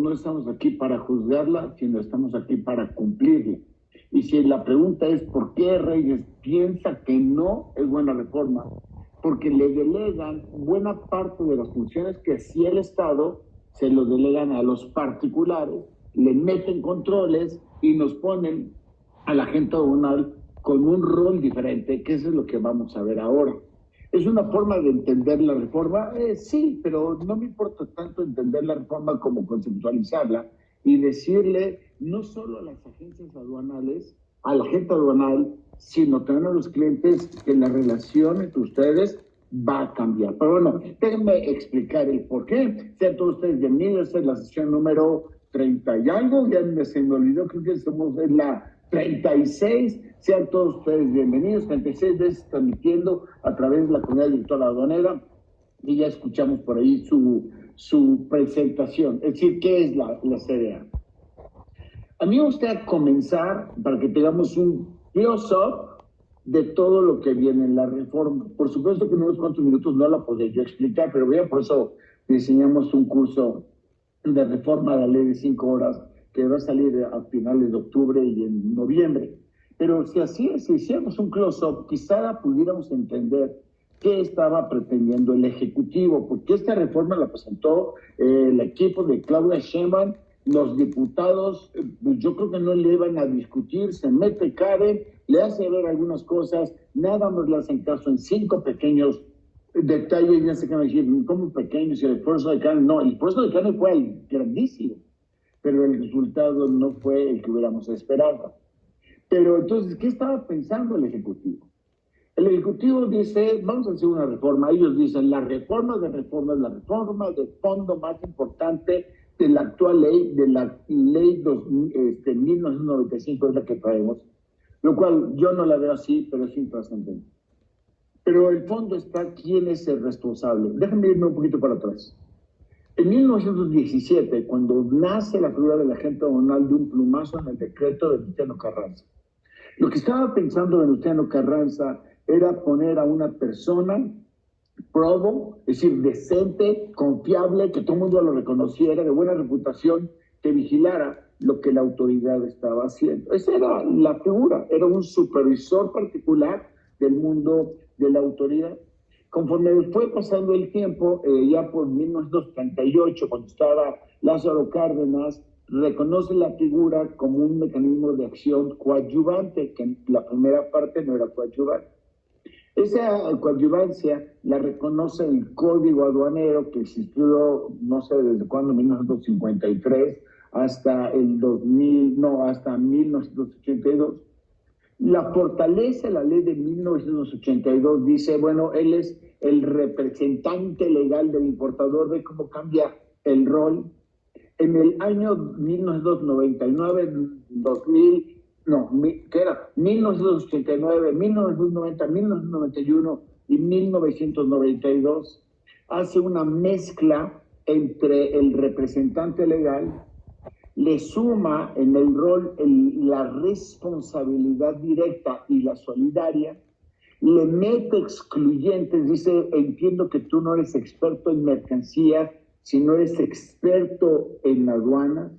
no estamos aquí para juzgarla, sino estamos aquí para cumplirla. Y si la pregunta es ¿por qué Reyes piensa que no es buena reforma? Porque le delegan buena parte de las funciones que hacía el Estado, se lo delegan a los particulares, le meten controles y nos ponen a la gente aduanal con un rol diferente, que eso es lo que vamos a ver ahora. ¿Es una forma de entender la reforma? Sí, pero no me importa tanto entender la reforma como conceptualizarla y decirle no solo a las agencias aduanales, a la gente aduanal, sino también a los clientes que la relación entre ustedes va a cambiar. Pero bueno, déjenme explicar el por qué. Sean todos ustedes bienvenidos. Esta es la sesión número 30 y algo. Ya se me olvidó, creo que somos en la 36. Sean todos ustedes bienvenidos. 36 veces transmitiendo a través de la comunidad virtual aduanera. Y ya escuchamos por ahí su presentación. Es decir, ¿qué es la CDA? A mí me gustaría comenzar para que tengamos un close-up de todo lo que viene en la reforma. Por supuesto que en unos cuantos minutos no la podría yo explicar, pero bien, por eso diseñamos un curso de reforma de la ley de 5 horas que va a salir a finales de octubre y en noviembre. Pero si hiciéramos un close-up, quizá pudiéramos entender qué estaba pretendiendo el Ejecutivo, porque esta reforma la presentó el equipo de Claudia Sheinbaum. Los diputados, pues yo creo que no le iban a discutir, se mete Karen, le hace ver algunas cosas, nada más le hacen caso en 5 pequeños detalles, ya sé que van a decir, ¿cómo pequeños? Y el esfuerzo de Karen, no, el esfuerzo de Karen fue grandísimo, pero el resultado no fue el que hubiéramos esperado. Pero entonces, ¿qué estaba pensando el Ejecutivo? El Ejecutivo dice, vamos a hacer una reforma. Ellos dicen, la reforma de reformas, la reforma de fondo más importante de la actual ley, de la ley 1995, es la que traemos, lo cual yo no la veo así, pero es intrascendente. Pero el fondo está, ¿quién es el responsable? Déjenme irme un poquito para atrás. En 1917, cuando nace la figura del agente aduanal de un plumazo en el decreto de Venustiano Carranza, lo que estaba pensando Venustiano Carranza era poner a una persona probo, es decir, decente, confiable, que todo el mundo lo reconociera, de buena reputación, que vigilara lo que la autoridad estaba haciendo. Esa era la figura, era un supervisor particular del mundo de la autoridad. Conforme fue pasando el tiempo, ya por 1938, cuando estaba Lázaro Cárdenas, reconoce la figura como un mecanismo de acción coadyuvante, que en la primera parte no era coadyuvante. Esa coadyuvancia la reconoce el Código Aduanero, que existió, no sé desde cuándo, 1953, hasta el 2000, no, hasta 1982. La fortaleza de la ley de 1982 dice, bueno, él es el representante legal del importador, ve cómo cambia el rol. En el año 1999, 2000, no, ¿qué era? 1989, 1990, 1991 y 1992, hace una mezcla entre el representante legal, le suma en el rol la responsabilidad directa y la solidaria, le mete excluyentes, dice, entiendo que tú no eres experto en mercancías, sino eres experto en aduanas,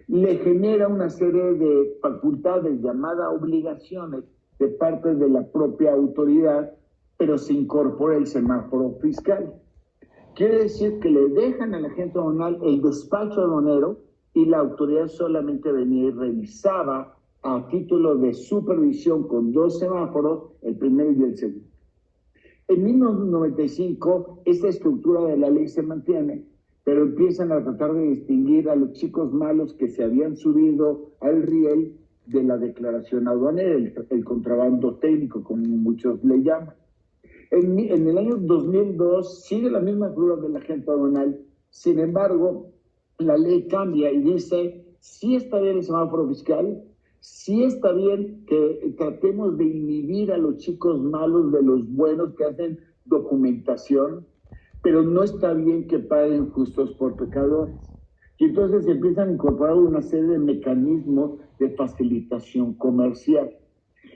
le genera una serie de facultades llamadas obligaciones de parte de la propia autoridad, pero se incorpora el semáforo fiscal. Quiere decir que le dejan a la agente aduanal el despacho aduanero y la autoridad solamente venía y revisaba a título de supervisión con 2 semáforos, el primero y el segundo. En 1995, esta estructura de la ley se mantiene, pero empiezan a tratar de distinguir a los chicos malos que se habían subido al riel de la declaración aduanera, el contrabando técnico, como muchos le llaman. En el año 2002 sigue la misma figura del agente aduanal, sin embargo, la ley cambia y dice, sí está bien el semáforo fiscal, sí está bien que tratemos de inhibir a los chicos malos de los buenos que hacen documentación, pero no está bien que paguen justos por pecadores. Y entonces se empiezan a incorporar una serie de mecanismos de facilitación comercial.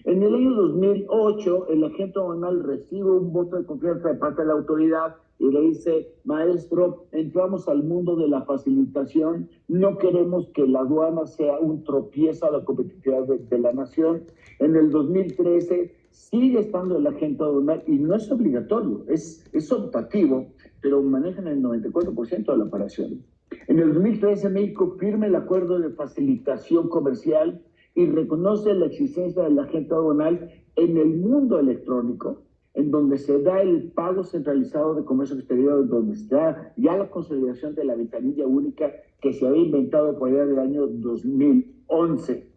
En el año 2008, el agente aduanal recibe un voto de confianza de parte de la autoridad y le dice, maestro, entramos al mundo de la facilitación, no queremos que la aduana sea un tropiezo a la competitividad de la nación. En el 2013 sigue estando el agente aduanal y no es obligatorio, es optativo, pero manejan el 94% de la operación. En el 2013 México firma el acuerdo de facilitación comercial y reconoce la existencia del agente aduanal en el mundo electrónico, en donde se da el pago centralizado de comercio exterior, en donde está ya la consolidación de la ventanilla única que se había inventado por allá del año 2011.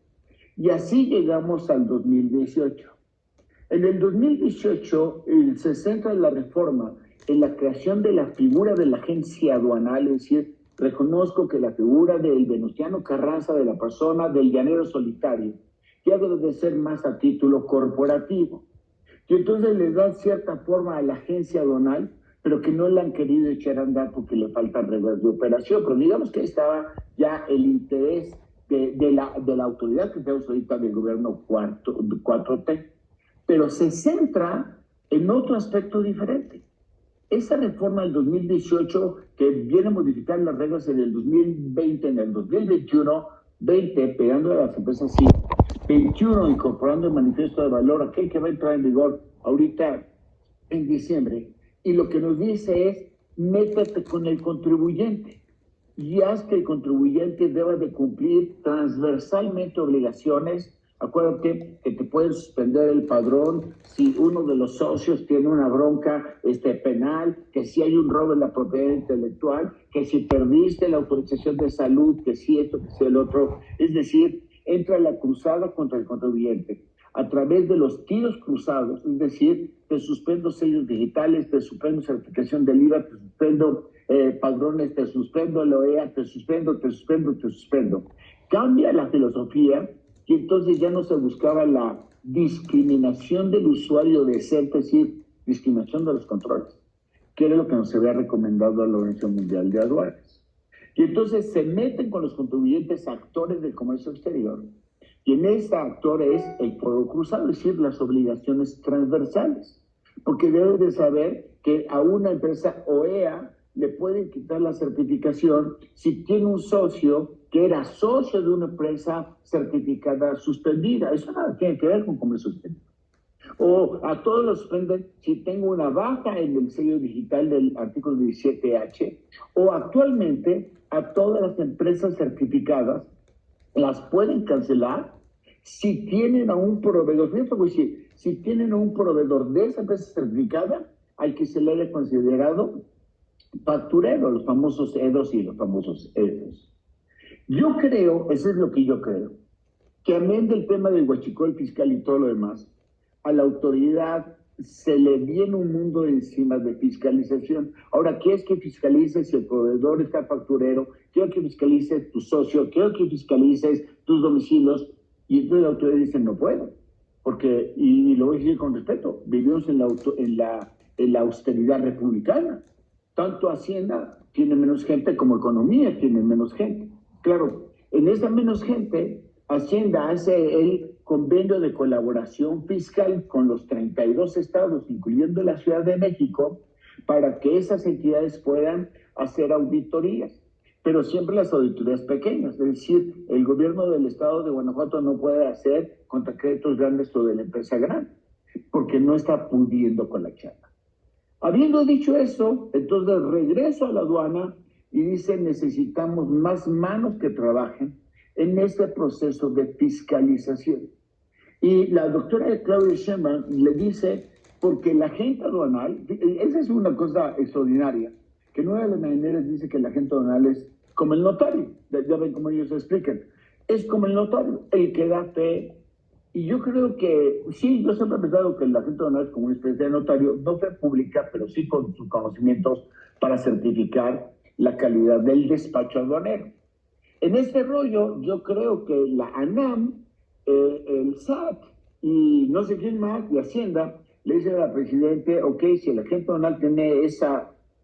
Y así llegamos al 2018. En el 2018 se centra la reforma en la creación de la figura de la agencia aduanal, es decir, reconozco que la figura del Venustiano Carranza, de la persona del llanero solitario, ya debe de ser más a título corporativo. Y entonces le dan cierta forma a la agencia aduanal, pero que no la han querido echar a andar porque le faltan reglas de operación. Pero digamos que estaba ya el interés de la autoridad que tenemos ahorita del gobierno 4T. Pero se centra en otro aspecto diferente. Esa reforma del 2018, que viene a modificar las reglas en el 2020, en el 2021, 20, pegándole a las empresas, sí, 21, incorporando el manifiesto de valor, aquel que va a entrar en vigor ahorita en diciembre, y lo que nos dice es, métete con el contribuyente y haz que el contribuyente deba de cumplir transversalmente obligaciones. Acuérdate que te pueden suspender el padrón si uno de los socios tiene una bronca penal, que si hay un robo en la propiedad intelectual, que si perdiste la autorización de salud, que si esto, que si el otro. Es decir, entra la cruzada contra el contribuyente a través de los tiros cruzados, es decir, te suspendo sellos digitales, te suspendo certificación del IVA, te suspendo padrones, te suspendo el OEA, te suspendo. Cambia la filosofía y entonces ya no se buscaba la discriminación del usuario decente, es decir, discriminación de los controles, que era lo que nos había recomendado a la Organización Mundial de Aduanas. Y entonces se meten con los contribuyentes actores del comercio exterior, y en ese actor es el fuego cruzado, es decir, las obligaciones transversales, porque deben de saber que a una empresa OEA le pueden quitar la certificación si tiene un socio que era socio de una empresa certificada suspendida. Eso nada tiene que ver con comercio exterior. O a todos los suspenden si tengo una baja en el sello digital del artículo 17H, o actualmente a todas las empresas certificadas las pueden cancelar si tienen a un proveedor. Fíjate, pues, si tienen a un proveedor de esa empresa certificada al que se le haya considerado facturero, los famosos EDOS y los famosos EDOS. Yo creo, eso es lo que yo creo, que amén del tema del huachicol fiscal y todo lo demás, a la autoridad se le viene un mundo encima de fiscalización. Ahora, ¿qué es que fiscalices si el proveedor está facturero? Quiero que fiscalices tu socio, quiero que fiscalices tus domicilios. Y entonces la autoridad dice, no puedo. Porque, y lo voy a decir con respeto, vivimos en la austeridad republicana. Tanto Hacienda tiene menos gente como Economía tiene menos gente. Claro, en esa menos gente, Hacienda hace el convenio de colaboración fiscal con los 32 estados, incluyendo la Ciudad de México, para que esas entidades puedan hacer auditorías, pero siempre las auditorías pequeñas, es decir, el gobierno del estado de Guanajuato no puede hacer contra créditos grandes o de la empresa grande, porque no está pudiendo con la chamba. Habiendo dicho eso, entonces regreso a la aduana y dice, necesitamos más manos que trabajen en este proceso de fiscalización. Y la doctora Claudia Sheinbaum le dice, porque la agente aduanal, esa es una cosa extraordinaria, que en una de las maneras dice que la agente aduanal es como el notario, ya ven cómo ellos explican, es como el notario, el que da fe. Y yo creo que, sí, yo siempre he pensado que la agente aduanal es como una especie de notario, no fe pública, pero sí con sus conocimientos para certificar la calidad del despacho aduanero. En este rollo, yo creo que la ANAM, el SAT y no sé quién más, de Hacienda, le dice al presidente, ok, si el agente aduanal tiene ese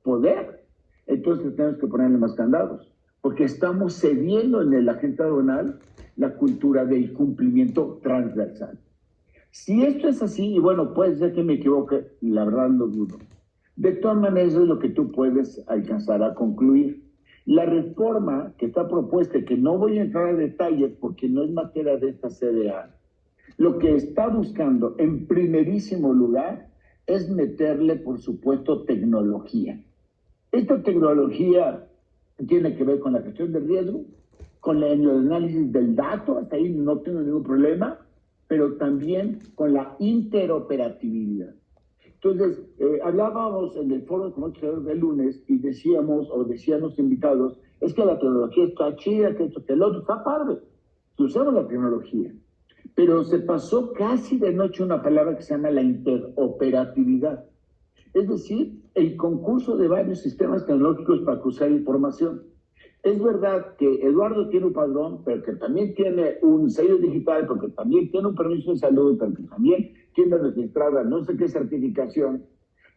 poder, entonces tenemos que ponerle más candados, porque estamos cediendo en el agente aduanal la cultura del cumplimiento transversal. Si esto es así, y bueno, puede ser que me equivoque, la verdad lo dudo, De todas maneras, es lo que tú puedes alcanzar a concluir. La reforma que está propuesta, que no voy a entrar a detalles porque no es materia de esta CDA, lo que está buscando en primerísimo lugar es meterle, por supuesto, tecnología. Esta tecnología tiene que ver con la gestión del riesgo, con el análisis del dato, hasta ahí no tengo ningún problema, pero también con la interoperabilidad. Entonces, hablábamos en el foro de comercio del lunes y decíamos, o decían los invitados, es que la tecnología está chida, que esto, que el otro, está padre, que usamos la tecnología. Pero se pasó casi de noche una palabra que se llama la interoperabilidad. Es decir, el concurso de varios sistemas tecnológicos para cruzar información. Es verdad que Eduardo tiene un padrón, pero que también tiene un sello digital, porque también tiene un permiso de salud, pero que también tiene registrada no sé qué certificación.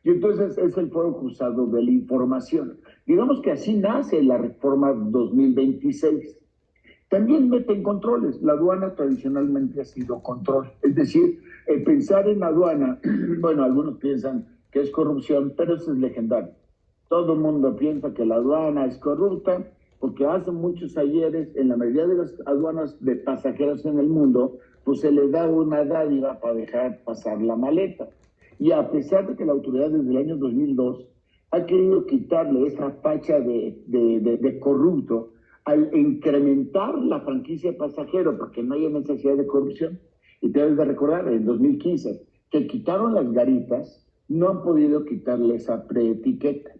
Y entonces es el foro cruzado de la información. Digamos que así nace la reforma 2026. También meten controles. La aduana tradicionalmente ha sido control. Es decir, pensar en aduana, bueno, algunos piensan que es corrupción, pero eso es legendario. Todo el mundo piensa que la aduana es corrupta porque hace muchos ayeres en la mayoría de las aduanas de pasajeros en el mundo, pues se les da una dádiva para dejar pasar la maleta. Y a pesar de que la autoridad desde el año 2002 ha querido quitarle esa facha de corrupto al incrementar la franquicia de pasajero, porque no hay necesidad de corrupción. Y te debes de recordar, en 2015, que quitaron las garitas, no han podido quitarle esa preetiqueta.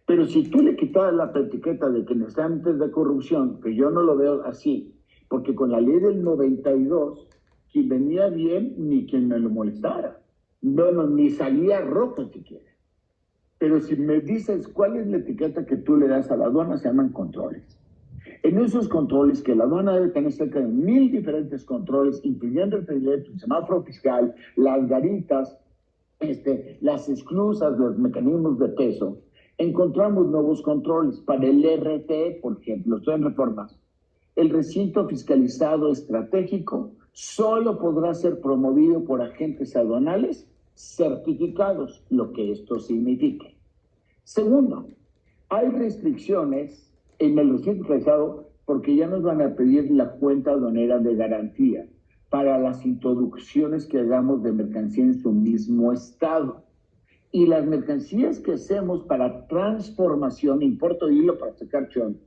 Pero si tú le quitas la etiqueta de que antes de corrupción, que yo no lo veo así, porque con la ley del 92, quien venía bien, ni quien me lo molestara. No, ni salía rojo siquiera. Pero si me dices cuál es la etiqueta que tú le das a la aduana, se llaman controles. En esos controles, que la aduana debe tener cerca de 1000 diferentes controles, incluyendo el semáforo fiscal, las garitas, las esclusas, los mecanismos de peso, encontramos nuevos controles. Para el RTE, por ejemplo, estoy en reformas. El recinto fiscalizado estratégico solo podrá ser promovido por agentes aduanales certificados, lo que esto significa. Segundo, hay restricciones en el recinto fiscalizado porque ya nos van a pedir la cuenta aduanera de garantía para las introducciones que hagamos de mercancía en su mismo estado. Y las mercancías que hacemos para transformación, importo de hilo para sacar chón,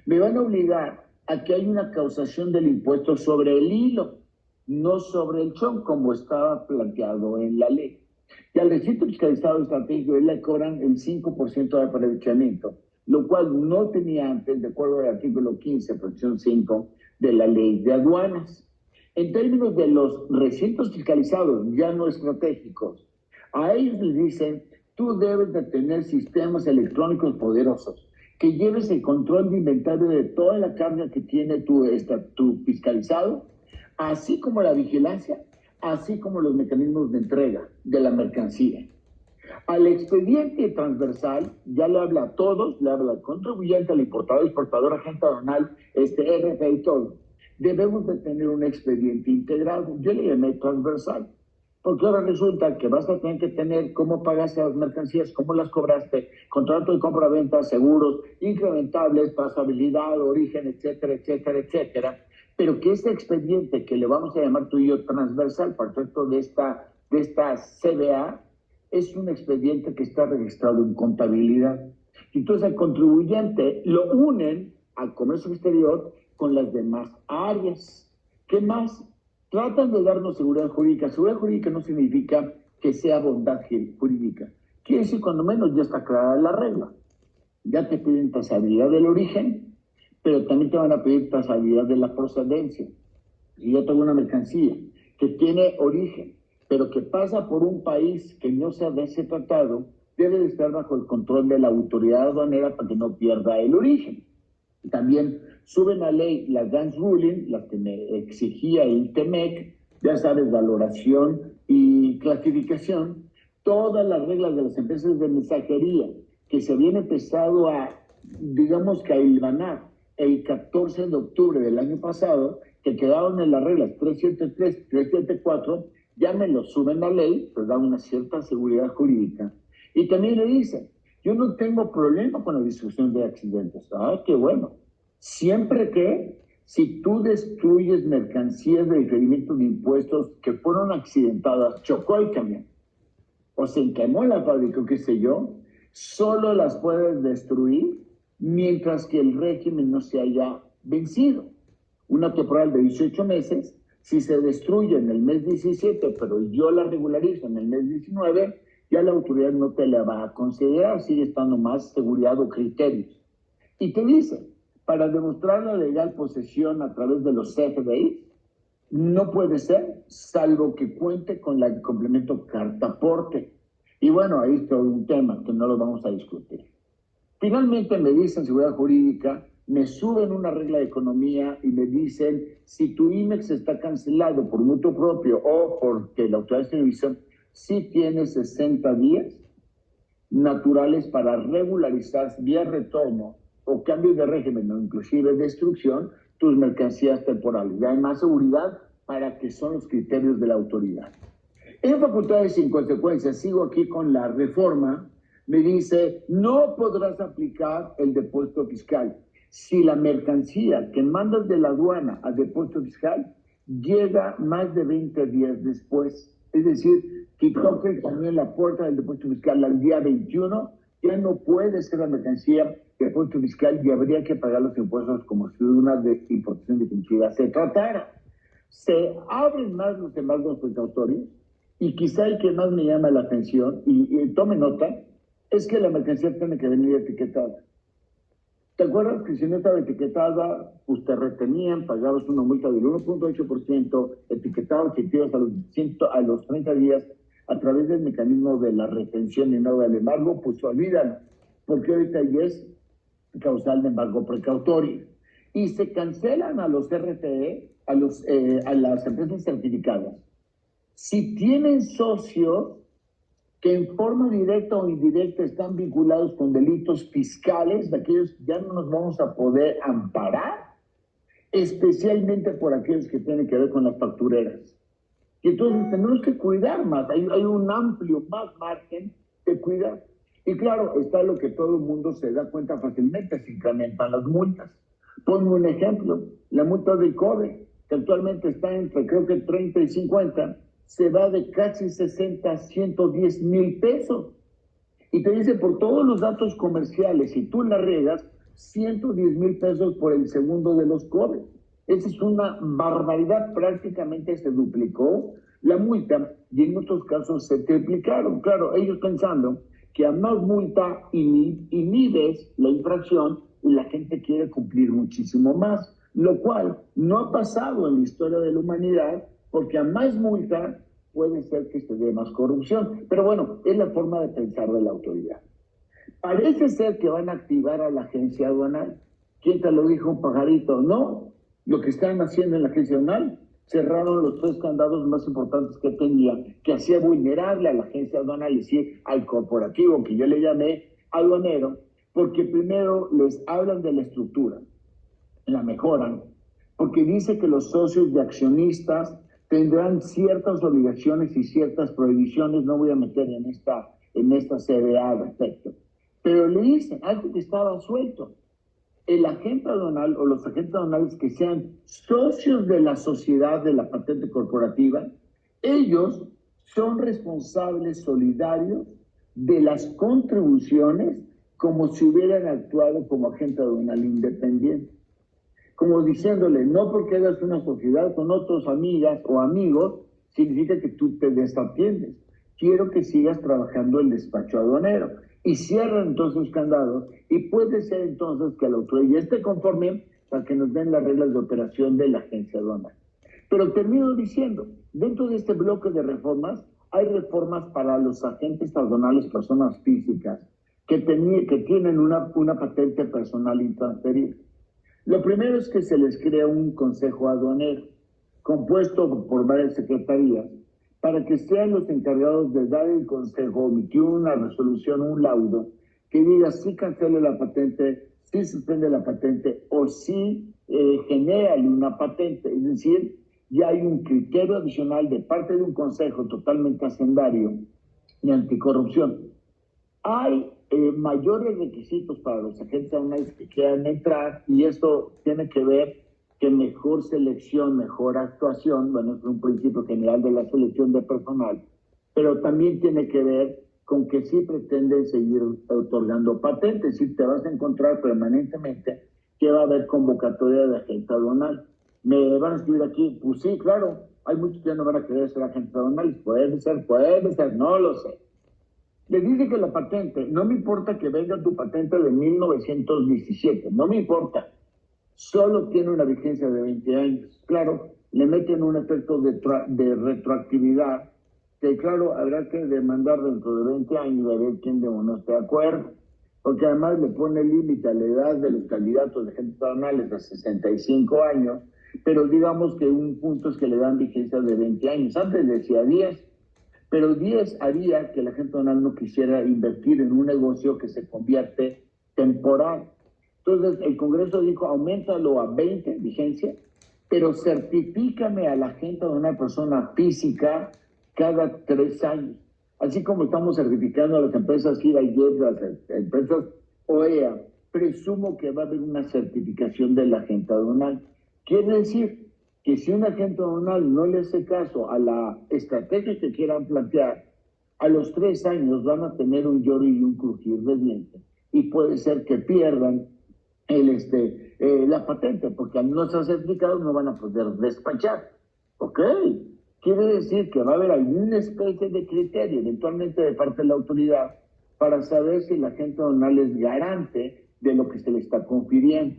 me van a obligar a que haya una causación del impuesto sobre el hilo, no sobre el chón, como estaba planteado en la ley. Y al recinto fiscalizado estratégico le cobran el 5% de aprovechamiento, lo cual no tenía antes, de acuerdo al artículo 15, fracción 5 de la ley de aduanas. En términos de los recintos fiscalizados, ya no estratégicos, a ellos les dicen, tú debes de tener sistemas electrónicos poderosos, que lleves el control de inventario de toda la carga que tiene tu fiscalizado, así como la vigilancia, así como los mecanismos de entrega de la mercancía. Al expediente transversal ya le habla a todos, le habla al contribuyente, al importador, exportador, agente aduanal, RFE y todo. Debemos de tener un expediente integrado. Yo le llamé transversal, porque ahora resulta que vas a tener que tener cómo pagaste las mercancías, cómo las cobraste, contrato de compra-venta, seguros, incrementables, trazabilidad, origen, etcétera, etcétera, etcétera. Pero que este expediente, que le vamos a llamar tú y yo transversal, para efecto de esta CBA, es un expediente que está registrado en contabilidad. Entonces, al contribuyente lo unen al comercio exterior con las demás áreas. ¿Qué más? Tratan de darnos seguridad jurídica. Seguridad jurídica no significa que sea bondad jurídica. Quiere decir, cuando menos, ya está clara la regla. Ya te piden trazabilidad del origen, pero también te van a pedir trazabilidad de la procedencia. Si yo tengo una mercancía que tiene origen, pero que pasa por un país que no sea de ese tratado, debe de estar bajo el control de la autoridad aduanera para que no pierda el origen. También suben a ley las Gans Ruling, las que me exigía el TEMEC, ya sabes, valoración y clasificación, todas las reglas de las empresas de mensajería que se habían empezado a, digamos que a hilvanar el 14 de octubre del año pasado, que quedaron en las reglas 373, 374, ya me lo suben a ley, pues da una cierta seguridad jurídica. Y también le dice, yo no tengo problema con la distribución de accidentes. Ah, qué bueno. Siempre que si tú destruyes mercancías de diferimiento de impuestos que fueron accidentadas, chocó el camión o se quemó la fábrica, o qué sé yo, solo las puedes destruir mientras que el régimen no se haya vencido. Una temporal de 18 meses, si se destruye en el mes 17, pero yo la regularizo en el mes 19, ya la autoridad no te la va a considerar, sigue estando más seguridad o criterios. Y te dice, para demostrar la legal posesión a través de los CFDI, no puede ser, salvo que cuente con el complemento cartaporte. Y bueno, ahí está un tema que no lo vamos a discutir. Finalmente me dicen seguridad jurídica, me suben una regla de economía y me dicen, si tu IMEX está cancelado por mutuo propio o porque la autoridad de servicio, sí tienes 60 días naturales para regularizar vía retorno o cambio de régimen o inclusive destrucción tus mercancías temporales. Y hay más seguridad para que son los criterios de la autoridad. En facultades sin consecuencias, sigo aquí con la reforma, me dice, no podrás aplicar el depósito fiscal si la mercancía que mandas de la aduana a depósito fiscal llega más de 20 días después. Es decir, que toque el camión en la puerta del depósito fiscal al día 21, ya no puede ser la mercancía de depósito fiscal y habría que pagar los impuestos como si de una importación definitiva se tratara. Se abren más los embargos precautorios y quizá el que más me llama la atención, y tome nota, es que la mercancía tiene que venir etiquetada. ¿Te acuerdas que si no estaba etiquetada, pues te retenían, pagabas una multa del 1.8%, etiquetados efectivos a los 30 días a través del mecanismo de la retención y no del embargo? Pues olvídalo, porque ahorita ya es causal de embargo precautorio. Y se cancelan a los RTE, a las empresas certificadas, si tienen socios que en forma directa o indirecta están vinculados con delitos fiscales, de aquellos ya no nos vamos a poder amparar, especialmente por aquellos que tienen que ver con las factureras. Y entonces tenemos que cuidar más, hay un amplio más margen de cuidar. Y claro, está lo que todo el mundo se da cuenta fácilmente, se incrementan las multas. Ponme un ejemplo, la multa del COBE, que actualmente está entre creo que 30 y 50, se va de casi 60 a 110 mil pesos. Y te dice por todos los datos comerciales, si tú la regas, 110 mil pesos por el segundo de los COBE. Esa es una barbaridad, prácticamente se duplicó la multa y en otros casos se triplicaron. Claro, ellos pensando que a más multa inhibes la infracción y la gente quiere cumplir muchísimo más, lo cual no ha pasado en la historia de la humanidad, porque a más multa puede ser que se dé más corrupción. Pero bueno, es la forma de pensar de la autoridad. Parece ser que van a activar a la agencia aduanal. ¿Quién te lo dijo, un pajarito? No, lo que están haciendo en la agencia aduanal, cerraron los 3 candados más importantes que tenían, que hacía vulnerable a la agencia aduanal, es decir, al corporativo, que yo le llamé aduanero, porque primero les hablan de la estructura, la mejoran, porque dice que los socios de accionistas tendrán ciertas obligaciones y ciertas prohibiciones, no voy a meter en esta CBA al respecto, pero le dicen algo que estaba suelto. El agente aduanal o los agentes aduanales que sean socios de la sociedad de la patente corporativa, ellos son responsables solidarios de las contribuciones como si hubieran actuado como agente aduanal independiente. Como diciéndole, no porque hagas una sociedad con otras amigas o amigos, significa que tú te desatiendes. Quiero que sigas trabajando el despacho aduanero. Y cierran entonces los candados y puede ser entonces que la autoridad ya esté conforme para que nos den las reglas de operación de la agencia aduanal. Pero termino diciendo, dentro de este bloque de reformas, hay reformas para los agentes aduanales, personas físicas, que tienen una patente personal intransferible. Lo primero es que se les crea un consejo aduanero, compuesto por varias secretarías, para que sean los encargados de dar el consejo, emitir una resolución, un laudo, que diga si cancela la patente, si suspende la patente o si genera una patente. Es decir, ya hay un criterio adicional de parte de un consejo totalmente hacendario y anticorrupción, Hay mayores requisitos para los agentes aduanales que quieran entrar y esto tiene que ver que mejor selección, mejor actuación, bueno, es un principio general de la selección de personal, pero también tiene que ver con que sí pretenden seguir otorgando patentes, y te vas a encontrar permanentemente que va a haber convocatoria de agente aduanal. ¿Me van a escribir aquí? Pues sí, claro, hay muchos que ya no van a querer ser agentes aduanales, puede ser, no lo sé. Le dice que la patente, no me importa que venga tu patente de 1917, no me importa, solo tiene una vigencia de 20 años. Claro, le meten un efecto de retroactividad, que claro, habrá que demandar dentro de 20 años a ver quién de uno esté de acuerdo, porque además le pone límite a la edad de los candidatos de agentes aduanales a 65 años, pero digamos que un punto es que le dan vigencia de 20 años. Antes decía 10, pero 10 haría que la gente aduanal no quisiera invertir en un negocio que se convierte temporal. Entonces, el Congreso dijo, auméntalo a 20 vigencia, pero certifícame a la gente de una persona física cada 3 años. Así como estamos certificando a las empresas IVA y IEPS, las empresas OEA, presumo que va a haber una certificación de la gente aduanal. Quiere decir que si un agente aduanal no le hace caso a la estrategia que quieran plantear, a los 3 años van a tener un lloro y un crujir de dientes y puede ser que pierdan la patente, porque al no estar certificados no van a poder despachar. ¿Ok? Quiere decir que va a haber alguna especie de criterio, eventualmente de parte de la autoridad, para saber si el agente aduanal es garante de lo que se le está confiriendo.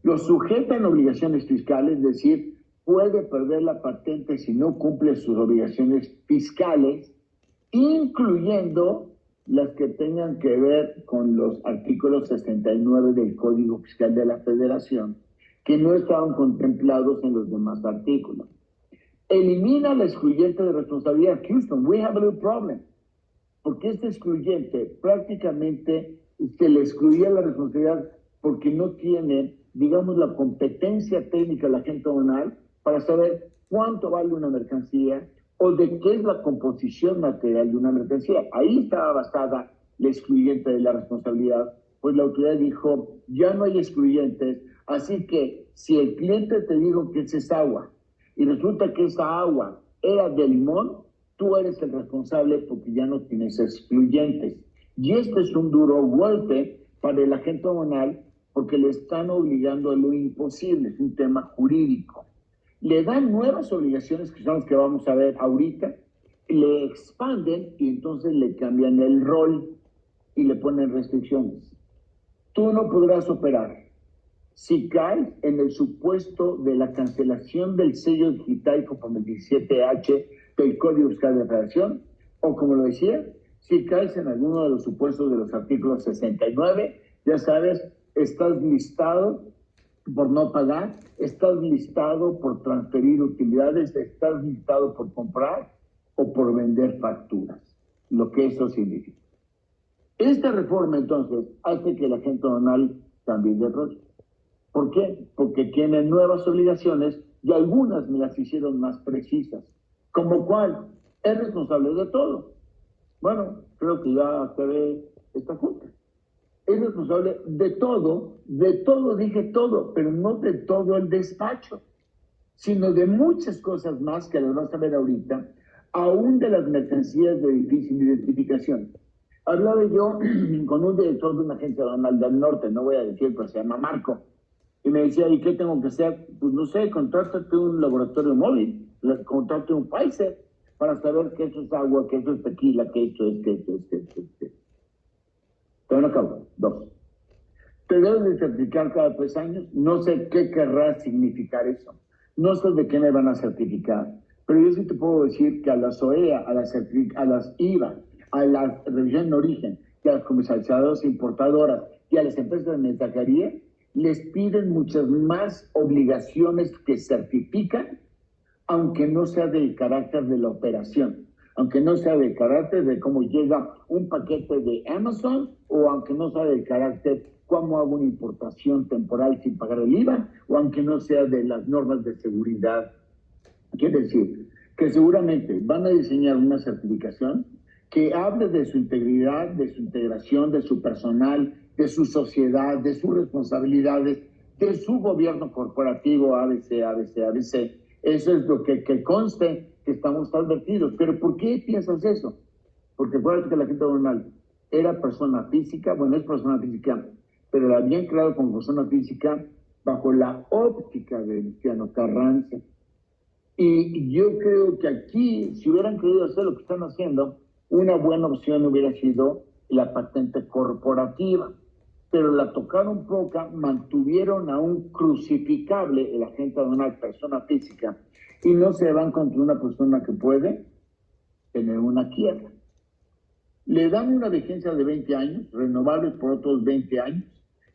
Lo sujetan obligaciones fiscales, es decir, puede perder la patente si no cumple sus obligaciones fiscales, incluyendo las que tengan que ver con los artículos 69 del Código Fiscal de la Federación, que no estaban contemplados en los demás artículos. Elimina la excluyente de responsabilidad. Houston, we have a little problem. Porque este excluyente prácticamente se le excluía la responsabilidad porque no tiene, digamos, la competencia técnica del agente aduanal para saber cuánto vale una mercancía o de qué es la composición material de una mercancía. Ahí estaba basada la excluyente de la responsabilidad, pues la autoridad dijo, ya no hay excluyentes, así que si el cliente te dijo que es agua y resulta que esa agua era de limón, tú eres el responsable porque ya no tienes excluyentes. Y este es un duro golpe para el agente aduanal porque le están obligando a lo imposible, es un tema jurídico. Le dan nuevas obligaciones, que son las que vamos a ver ahorita, le expanden y entonces le cambian el rol y le ponen restricciones. Tú no podrás operar si caes en el supuesto de la cancelación del sello digital conforme el 17H del Código Fiscal de la Federación, o como lo decía, si caes en alguno de los supuestos de los artículos 69, ya sabes, estás listado por no pagar, estás listado por transferir utilidades, estás listado por comprar o por vender facturas, lo que eso significa. Esta reforma entonces hace que el agente aduanal cambie de rol. ¿Por qué? Porque tiene nuevas obligaciones y algunas me las hicieron más precisas. ¿Como cuál? Es responsable de todo. Bueno, creo que ya acabé esta junta. Es responsable de todo, dije todo, pero no de todo el despacho, sino de muchas cosas más que las vas a ver ahorita, aún de las mercancías de difícil identificación. Hablaba yo con un director de una agencia aduanal del norte, no voy a decir, pero se llama Marco, y me decía, ¿y qué tengo que hacer? Pues no sé, contrátate un laboratorio móvil, contrátate un Pfizer, para saber que eso es agua, que eso es tequila, que esto es, que esto es, que esto es, que esto es. Pero no acabo. 2. Te debes de certificar cada 3 años. No sé qué querrá significar eso. No sé de qué me van a certificar. Pero yo sí te puedo decir que a las OEA, a las IVA, a las revisiones de origen, y a las comercializadoras importadoras y a las empresas de mensajería, les piden muchas más obligaciones que certifican, aunque no sea del carácter de la operación, aunque no sea del carácter de cómo llega un paquete de Amazon, o aunque no sea del carácter cómo hago una importación temporal sin pagar el IVA, o aunque no sea de las normas de seguridad. Quiere decir que seguramente van a diseñar una certificación que hable de su integridad, de su integración, de su personal, de su sociedad, de sus responsabilidades, de su gobierno corporativo, ABC, ABC, ABC. Eso es lo que conste que estamos advertidos. Pero ¿por qué piensas eso? Porque acuérdate que la gente normal era persona física, bueno, es persona física, pero la habían creado como persona física bajo la óptica de Venustiano Carranza. Y yo creo que aquí, si hubieran querido hacer lo que están haciendo, una buena opción hubiera sido la patente corporativa, pero la tocaron poca, mantuvieron a un crucificable el agente de una persona física y no se van contra una persona que puede tener una quiebra. Le dan una vigencia de 20 años, renovables por otros 20 años,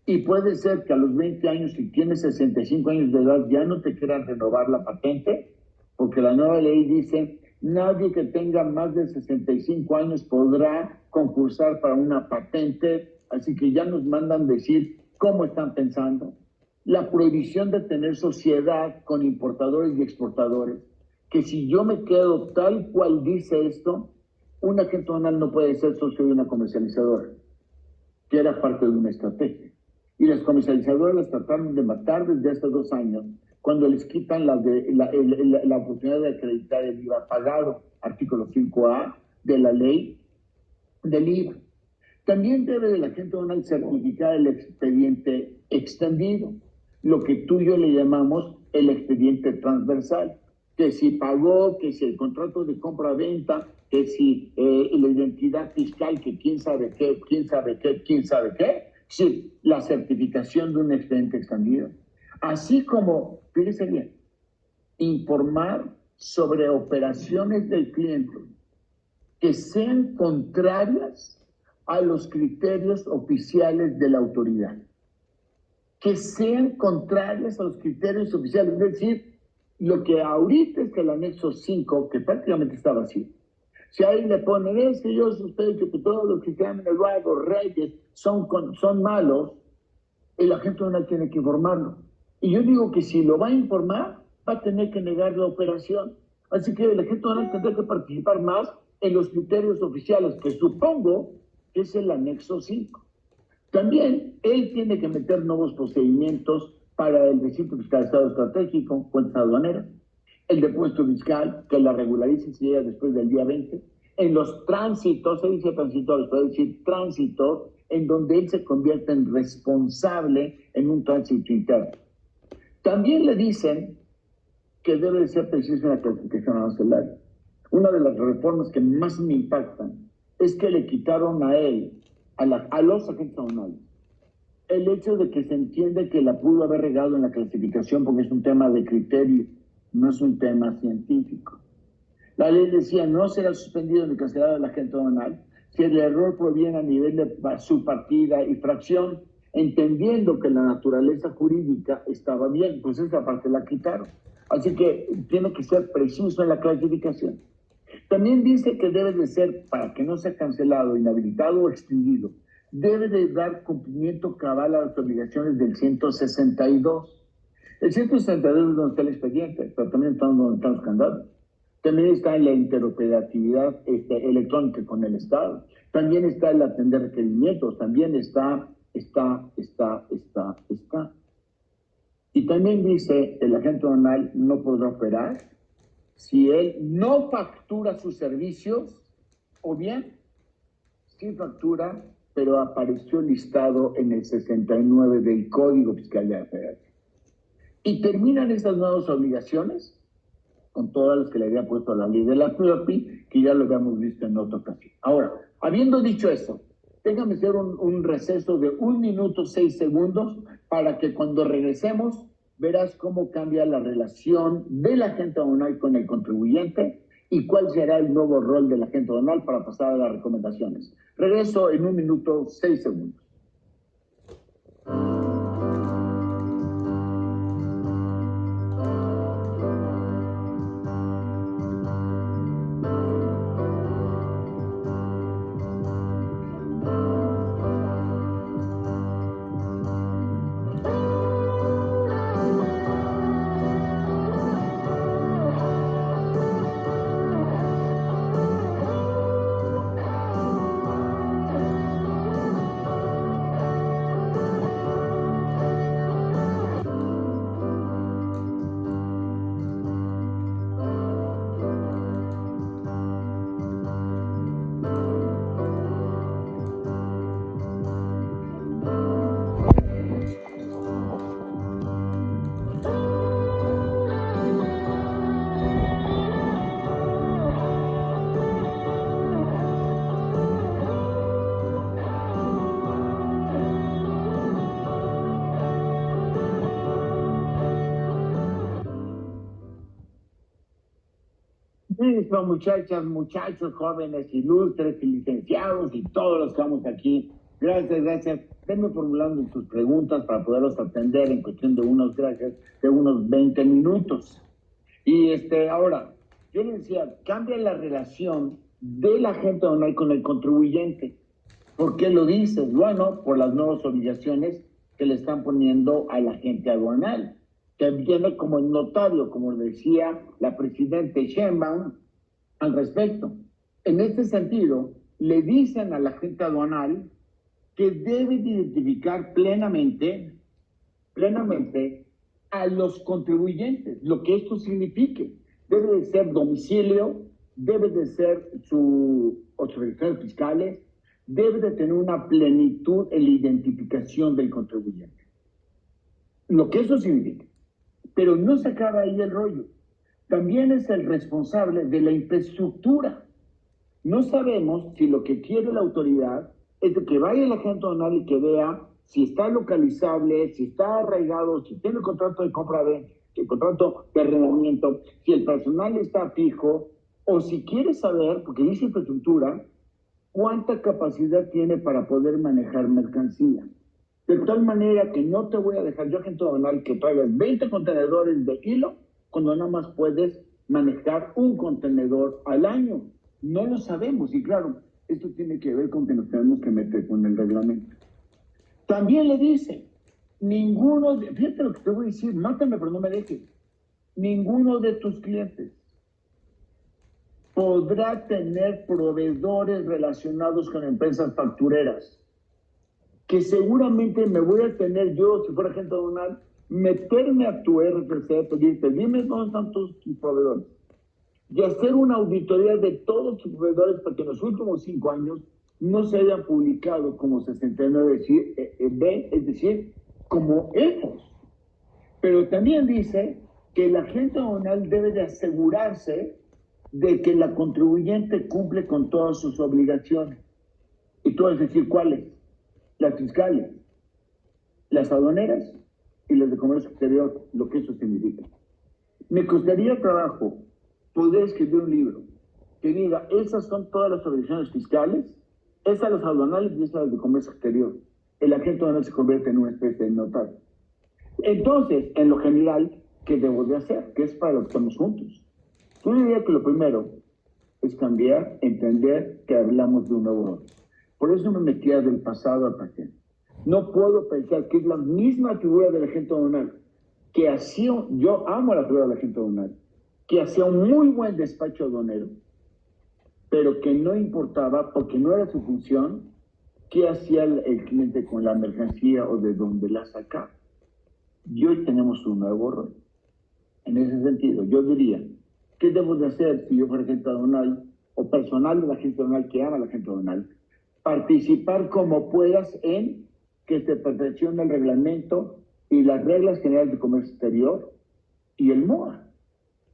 y puede ser que a los 20 años, si tienes 65 años de edad, ya no te quieran renovar la patente, porque la nueva ley dice, nadie que tenga más de 65 años podrá concursar para una patente, así que ya nos mandan decir cómo están pensando. La prohibición de tener sociedad con importadores y exportadores, que si yo me quedo tal cual dice esto, un agente aduanal no puede ser socio de una comercializadora, que era parte de una estrategia. Y las comercializadoras las trataron de matar desde hace 2 años, cuando les quitan la oportunidad de acreditar el IVA pagado, artículo 5A de la ley del IVA. También debe el agente aduanal certificar el expediente extendido, lo que tú y yo le llamamos el expediente transversal, que si pagó, que si el contrato de compra-venta, que si la identidad fiscal, que quién sabe qué, quién sabe qué, quién sabe qué, sí, la certificación de un expediente extendido. Así como, fíjese bien, informar sobre operaciones del cliente que sean contrarias a los criterios oficiales de la autoridad, que sean contrarias a los criterios oficiales, es decir, lo que ahorita es el anexo 5, que prácticamente está vacío. Si ahí le ponen, es que yo sospecho que todos los cristianos en el barrio, reyes, son malos, el agente aduanal tiene que informarlo. Y yo digo que si lo va a informar, va a tener que negar la operación. Así que el agente aduanal tendrá que participar más en los criterios oficiales, que supongo que es el anexo 5. También él tiene que meter nuevos procedimientos para el registro fiscal de Estado estratégico, cuentas aduaneras, el depósito fiscal, que la regularice si llega después del día 20, en los tránsitos, se dice transitorios, puede decir tránsito, en donde él se convierte en responsable en un tránsito interno. También le dicen que debe de ser preciso en la clasificación arancelaria. Una de las reformas que más me impactan es que le quitaron a él, a los agentes aduanales, el hecho de que se entiende que la pudo haber regado en la clasificación porque es un tema de criterio, no es un tema científico. La ley decía, no será suspendido ni cancelado el agente aduanal si el error proviene a nivel de su partida y fracción, entendiendo que la naturaleza jurídica estaba bien, pues esa parte la quitaron. Así que tiene que ser preciso en la clasificación. También dice que debe de ser, para que no sea cancelado, inhabilitado o extinguido, debe de dar cumplimiento cabal a las obligaciones del 162. El 162 es donde está el expediente, pero también está donde están los candados. También está en la interoperatividad electrónica con el Estado. También está el atender requerimientos. También está. Y también dice, el agente aduanal no podrá operar si él no factura sus servicios, o bien sí factura, pero apareció listado en el 69 del Código Fiscal de la Federación. Y terminan estas nuevas obligaciones con todas las que le había puesto la ley de la PROPI, que ya lo habíamos visto en otra ocasión. Ahora, habiendo dicho eso, déjame hacer un receso de 1 minuto 6 segundos para que cuando regresemos verás cómo cambia la relación del agente aduanal con el contribuyente y cuál será el nuevo rol del agente aduanal para pasar a las recomendaciones. Regreso en 1 minuto 6 segundos. Listo, muchachas, muchachos, jóvenes, ilustres y licenciados y todos los que estamos aquí. Gracias, gracias. Venme formulando sus preguntas para poderlos atender en cuestión de de unos 20 minutos. Y ahora, yo les decía, cambia la relación del agente aduanal con el contribuyente. ¿Por qué lo dices? Bueno, por las nuevas obligaciones que le están poniendo al agente aduanal, que viene como el notario, como decía la presidenta Sheinbaum al respecto. En este sentido, le dicen al agente aduanal que debe identificar plenamente a los contribuyentes, lo que esto signifique. Debe de ser domicilio, debe de ser sus obligaciones fiscales, debe de tener una plenitud en la identificación del contribuyente. Lo que eso significa. Pero no se acaba ahí el rollo. También es el responsable de la infraestructura. No sabemos si lo que quiere la autoridad es de que vaya el agente aduanal y que vea si está localizable, si está arraigado, si tiene el contrato de compra-venta, el contrato de arrendamiento, si el personal está fijo, o si quiere saber, porque dice infraestructura, cuánta capacidad tiene para poder manejar mercancía. De tal manera que no te voy a dejar yo, agente aduanal, que traigas 20 contenedores de hilo cuando nada más puedes manejar un contenedor al año. No lo sabemos y claro, esto tiene que ver con que nos tenemos que meter con el reglamento. También le dice, fíjate lo que te voy a decir, mátame pero no me dejes, ninguno de tus clientes podrá tener proveedores relacionados con empresas factureras, que seguramente me voy a tener yo, si fuera agente aduanal, meterme a tu RFC, pedirte, dime dónde están tus proveedores, y hacer una auditoría de todos tus proveedores para que en los últimos 5 años no se hayan publicado como 69 B, es decir, como hechos. Pero también dice que el agente aduanal debe de asegurarse de que la contribuyente cumple con todas sus obligaciones. Y tú vas a decir, ¿cuáles? Las fiscales, las aduaneras y las de comercio exterior, lo que eso significa. Me costaría trabajo poder escribir un libro que diga, esas son todas las obligaciones fiscales, esas las aduanales y esas las de comercio exterior. El agente aduanal se convierte en una especie de notario. Entonces, en lo general, ¿qué debo de hacer? ¿Qué es para lo que estamos juntos? Yo diría que lo primero es cambiar, entender que hablamos de un nuevo orden. Por eso me metía del pasado al presente. No puedo pensar que es la misma figura del agente aduanal, que hacía, yo amo la figura del agente aduanal, que hacía un muy buen despacho aduanero, pero que no importaba, porque no era su función, qué hacía el cliente con la mercancía o de dónde la sacaba. Y hoy tenemos un nuevo rol. En ese sentido, yo diría, ¿qué debo de hacer si yo fuera agente aduanal o personal de la agente aduanal que ama a la agente aduanal? Participar como puedas en que se perfeccione el reglamento y las reglas generales de comercio exterior y el MOA.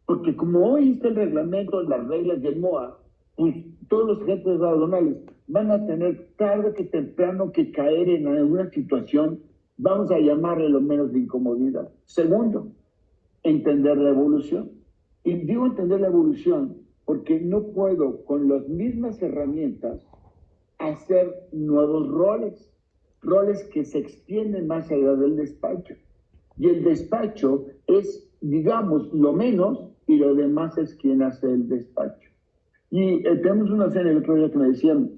Porque como hoy está el reglamento, las reglas del MOA, pues todos los agentes aduanales van a tener tarde que temprano que caer en alguna situación, vamos a llamarle lo menos de incomodidad. Segundo, entender la evolución. Y digo entender la evolución porque no puedo con las mismas herramientas hacer nuevos roles que se extienden más allá del despacho. Y el despacho es, digamos, lo menos y lo demás es quien hace el despacho. Y tenemos una serie el otro día que me decían,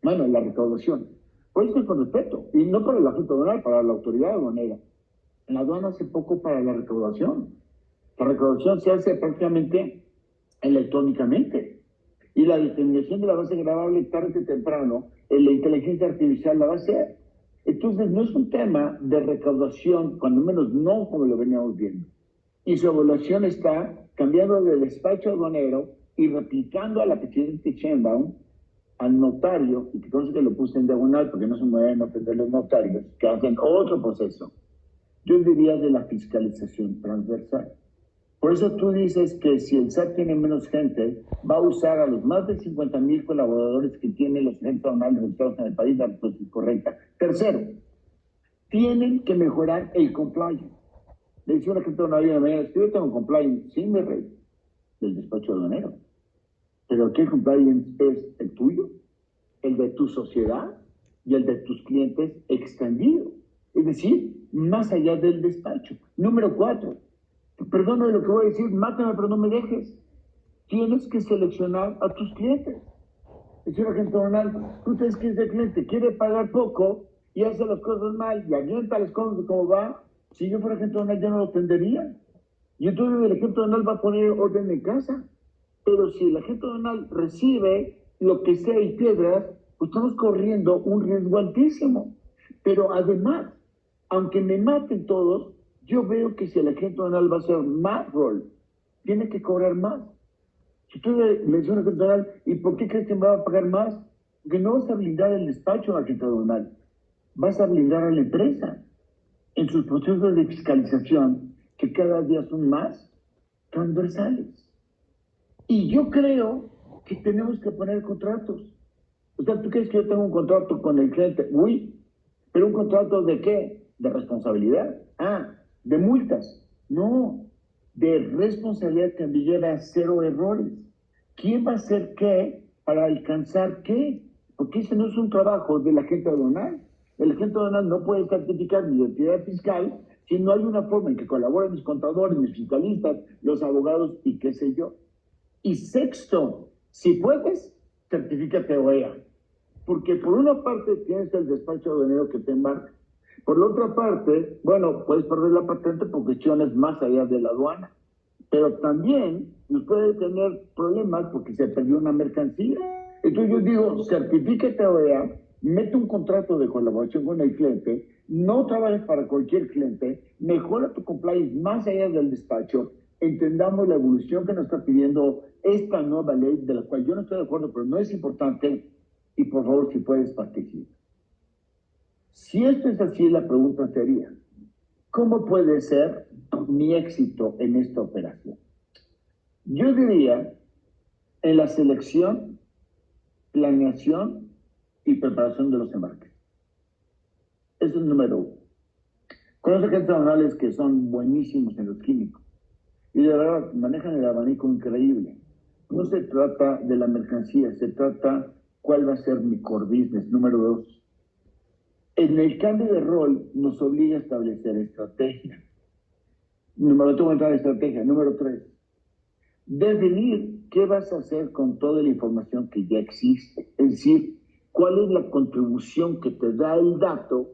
bueno, la recaudación. Pues con respeto, y no para la Junta Aduanal, para la autoridad aduanera. En la aduana hace poco para la recaudación. La recaudación se hace prácticamente electrónicamente. Y la determinación de la base gravable tarde o temprano, la inteligencia artificial la va a hacer. Entonces, no es un tema de recaudación, cuando menos no como lo veníamos viendo. Y su evaluación está cambiando de despacho aduanero y replicando a la presidenta Sheinbaum, al notario, y que entonces que lo puse en diagonal porque no se me vayan a ofender los notarios, que hacen otro proceso. Yo diría de la fiscalización transversal. Por eso tú dices que si el SAT tiene menos gente, va a usar a los más de 50,000 colaboradores que tienen los agentes aduanales registrados en el país la respuesta correcta. Tercero, tienen que mejorar el compliance. Le decía una gente aduanal de mañana, yo tengo compliance, sí, mi rey, del despacho aduanero. pero aquí el compliance es el tuyo, el de tu sociedad y el de tus clientes extendido. Es decir, más allá del despacho. Número 4, perdóname lo que voy a decir, mátame, pero no me dejes. Tienes que seleccionar a tus clientes. Es decir, agente aduanal, tú sabes que ese cliente quiere pagar poco y hace las cosas mal y avienta las cosas como va. Si yo fuera agente aduanal, ya no lo tendría. Y entonces el agente aduanal va a poner orden en casa. Pero si el agente aduanal recibe lo que sea y piedras, pues estamos corriendo un riesgo altísimo. Pero además, aunque me maten todos, yo veo que si el agente aduanal va a hacer más rol, tiene que cobrar más. Si tú le dices a un agente aduanal, ¿y por qué crees que me va a pagar más? Porque no vas a blindar el despacho al agente aduanal, vas a blindar a la empresa en sus procesos de fiscalización, que cada día son más transversales. Y yo creo que tenemos que poner contratos. O sea, ¿tú crees que yo tengo un contrato con el cliente? Uy, ¿pero un contrato de qué? ¿De responsabilidad? Ah, ¿de multas? No, de responsabilidad que me lleva a 0 errores. ¿Quién va a hacer qué para alcanzar qué? Porque ese no es un trabajo del agente aduanal. El agente aduanal no puede certificar mi identidad fiscal si no hay una forma en que colaboren mis contadores, mis fiscalistas, los abogados y qué sé yo. Y sexto, si puedes, certifícate OEA. Porque por una parte tienes el despacho aduanero que te embarca. Por la otra parte, bueno, puedes perder la patente por cuestiones más allá de la aduana. Pero también nos puede tener problemas porque se perdió una mercancía. Entonces yo digo, certifícate OEA, mete un contrato de colaboración con el cliente, no trabajes para cualquier cliente, mejora tu compliance más allá del despacho, entendamos la evolución que nos está pidiendo esta nueva ley, de la cual yo no estoy de acuerdo, pero no es importante, y por favor, si puedes participar. Si esto es así, la pregunta sería, ¿cómo puede ser mi éxito en esta operación? Yo diría, en la selección, planeación y preparación de los embarques. Eso es número 1. Conozco agentes aduanales que son buenísimos en los químicos y de verdad manejan el abanico increíble. No se trata de la mercancía, se trata cuál va a ser mi core business. Número 2. En el cambio de rol nos obliga a establecer estrategia. Número 2, estrategia. Número 3. Definir qué vas a hacer con toda la información que ya existe. Es decir, cuál es la contribución que te da el dato.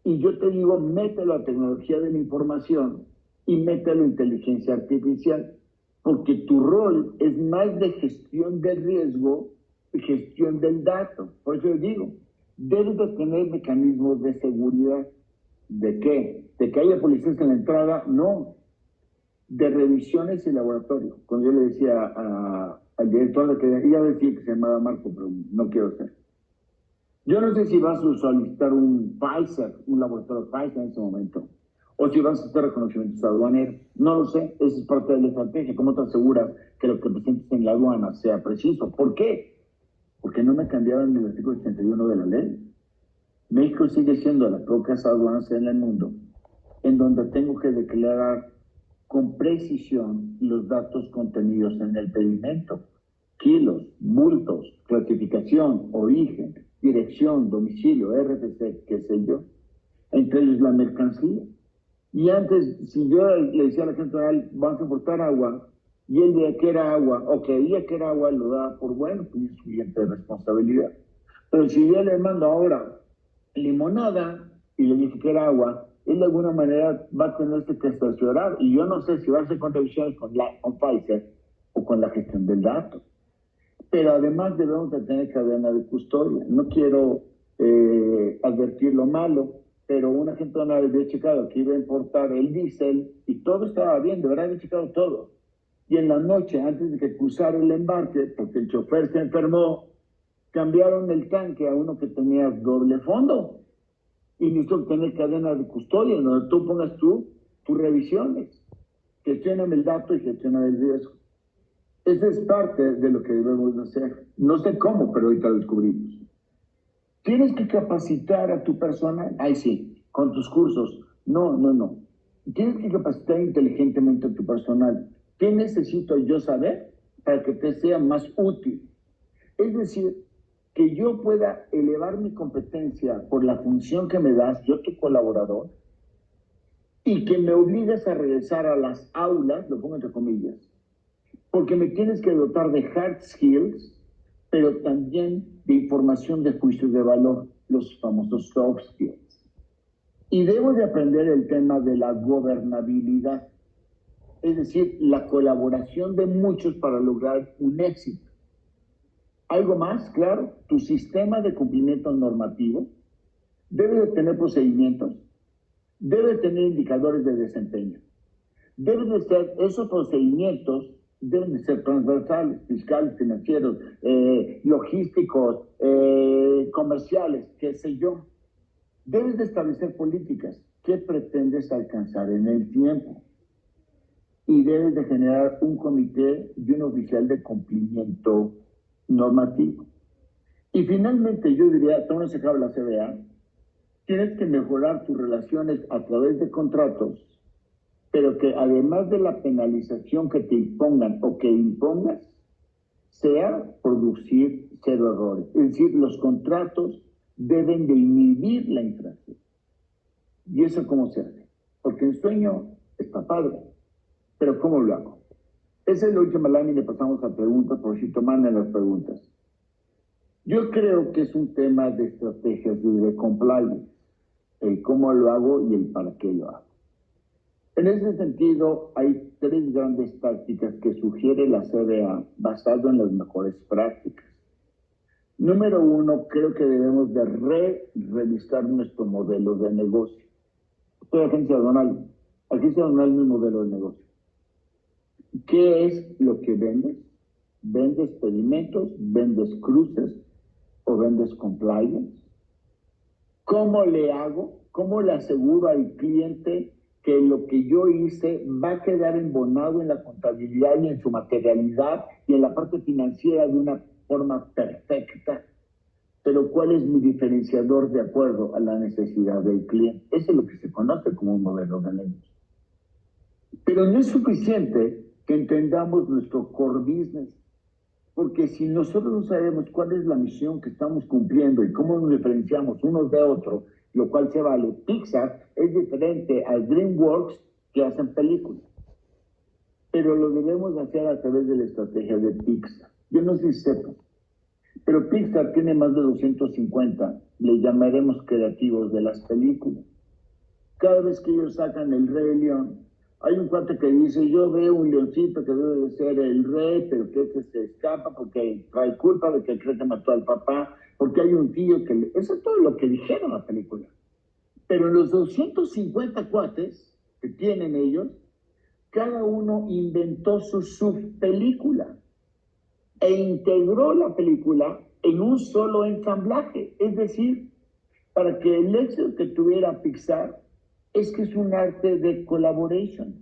Y yo te digo, mételo a tecnología de la información y mételo a inteligencia artificial. Porque tu rol es más de gestión del riesgo y gestión del dato. Por eso yo digo, debes de tener mecanismos de seguridad. ¿De qué? ¿De que haya policías en la entrada? No. De revisiones y laboratorio. Cuando yo le decía al director de que iba a decir que se llamaba Marco, pero no quiero ser. Yo no sé si vas a solicitar un Pfizer, un laboratorio Pfizer en ese momento, o si vas a hacer reconocimientos aduaneros. No lo sé, esa es parte de la estrategia. ¿Cómo te aseguras que lo que presentes en la aduana sea preciso? ¿Por qué? Porque no me cambiaron el artículo 81 de la ley. México sigue siendo la pocas aduanas en el mundo en donde tengo que declarar con precisión los datos contenidos en el pedimento: kilos, bultos, clasificación, origen, dirección, domicilio, RFC, qué sé yo, entre ellos la mercancía. Y antes, si yo le decía a la gente, vamos a importar agua, y él veía que era agua, o creía que era agua, lo daba por bueno, pues es suficiente responsabilidad. Pero si yo le mando ahora limonada y le dije que era agua, él de alguna manera va a tener que estacionar, y yo no sé si va a hacer contribuciones con Pfizer o con la gestión del dato. Pero además debemos de tener cadena de custodia. No quiero advertir lo malo, pero un agente aduanal había checado que iba a importar el diésel y todo estaba bien, de verdad había checado todo. Y en la noche, antes de que cruzara el embarque, porque el chofer se enfermó, cambiaron el tanque a uno que tenía doble fondo. Y necesito tener cadena de custodia, donde tú pongas tus revisiones. Gestióname el dato y gestióname el riesgo. Esa es parte de lo que debemos hacer. No sé cómo, pero ahorita lo descubrimos. ¿Tienes que capacitar a tu personal? Ay, sí, con tus cursos. No, no, no. Tienes que capacitar inteligentemente a tu personal. ¿Qué necesito yo saber para que te sea más útil. Es decir, que yo pueda elevar mi competencia por la función que me das, yo tu colaborador, y que me obligues a regresar a las aulas, lo pongo entre comillas, porque me tienes que dotar de hard skills, pero también de información de juicios de valor, los famosos soft skills. Y debo de aprender el tema de la gobernabilidad, es decir, la colaboración de muchos para lograr un éxito. Algo más, claro, tu sistema de cumplimiento normativo debe de tener procedimientos, debe tener indicadores de desempeño. Deben de ser, esos procedimientos deben de ser transversales, fiscales, financieros, logísticos, comerciales, qué sé yo. Debes de establecer políticas que pretendes alcanzar en el tiempo. Y debes de generar un comité y un oficial de cumplimiento normativo. Y finalmente yo diría, todo se acaba la CBA, tienes que mejorar tus relaciones a través de contratos, pero que además de la penalización que te impongan o que impongas, sea producir cero errores. Es decir, los contratos deben de inhibir la infracción. ¿Y eso cómo se hace? Porque el sueño está padre, pero ¿cómo lo hago? Esa es la última lámina y pasamos a preguntas, por si toman las preguntas. Yo creo que es un tema de estrategias y de compliance, el cómo lo hago y el para qué lo hago. En ese sentido, hay tres grandes tácticas que sugiere la CBA basado en las mejores prácticas. Número uno, creo que debemos de revisar nuestro modelo de negocio. Soy agencia aduanal. Agencia aduanal es mi modelo de negocio. ¿Qué es lo que vendes? ¿Vendes pedimentos? ¿Vendes cruces? ¿O vendes compliance? ¿Cómo le hago? ¿Cómo le aseguro al cliente que lo que yo hice va a quedar embonado en la contabilidad y en su materialidad y en la parte financiera de una forma perfecta? Pero ¿cuál es mi diferenciador de acuerdo a la necesidad del cliente? Eso es lo que se conoce como un modelo de negocio. Pero no es suficiente que entendamos nuestro core business, porque si nosotros no sabemos cuál es la misión que estamos cumpliendo y cómo nos diferenciamos unos de otros, lo cual se vale. Pixar es diferente al DreamWorks que hacen películas, pero lo debemos hacer a través de la estrategia de Pixar. Yo no sé si sepan, pero Pixar tiene más de 250, le llamaremos creativos de las películas. Cada vez que ellos sacan El Rey León, hay un cuate que dice, yo veo un leoncito que debe de ser el rey, pero que ese se escapa porque trae culpa de que cree que mató al papá, porque hay un tío que le... Eso es todo lo que dijeron la película. Pero los 250 cuates que tienen ellos, cada uno inventó su subpelícula e integró la película en un solo ensamblaje. Es decir, para que el éxito que tuviera Pixar es que es un arte de collaboration.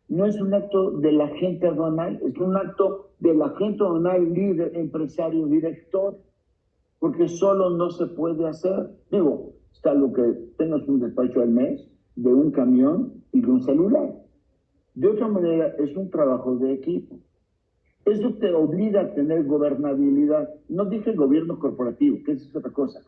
No es un acto de la gente aduanal, es un acto de la gente aduanal, líder, empresario, director, porque solo no se puede hacer. Digo, está lo que tengas un despacho al mes, de un camión y de un celular. De otra manera, es un trabajo de equipo. Eso te obliga a tener gobernabilidad. No dije gobierno corporativo, que es otra cosa.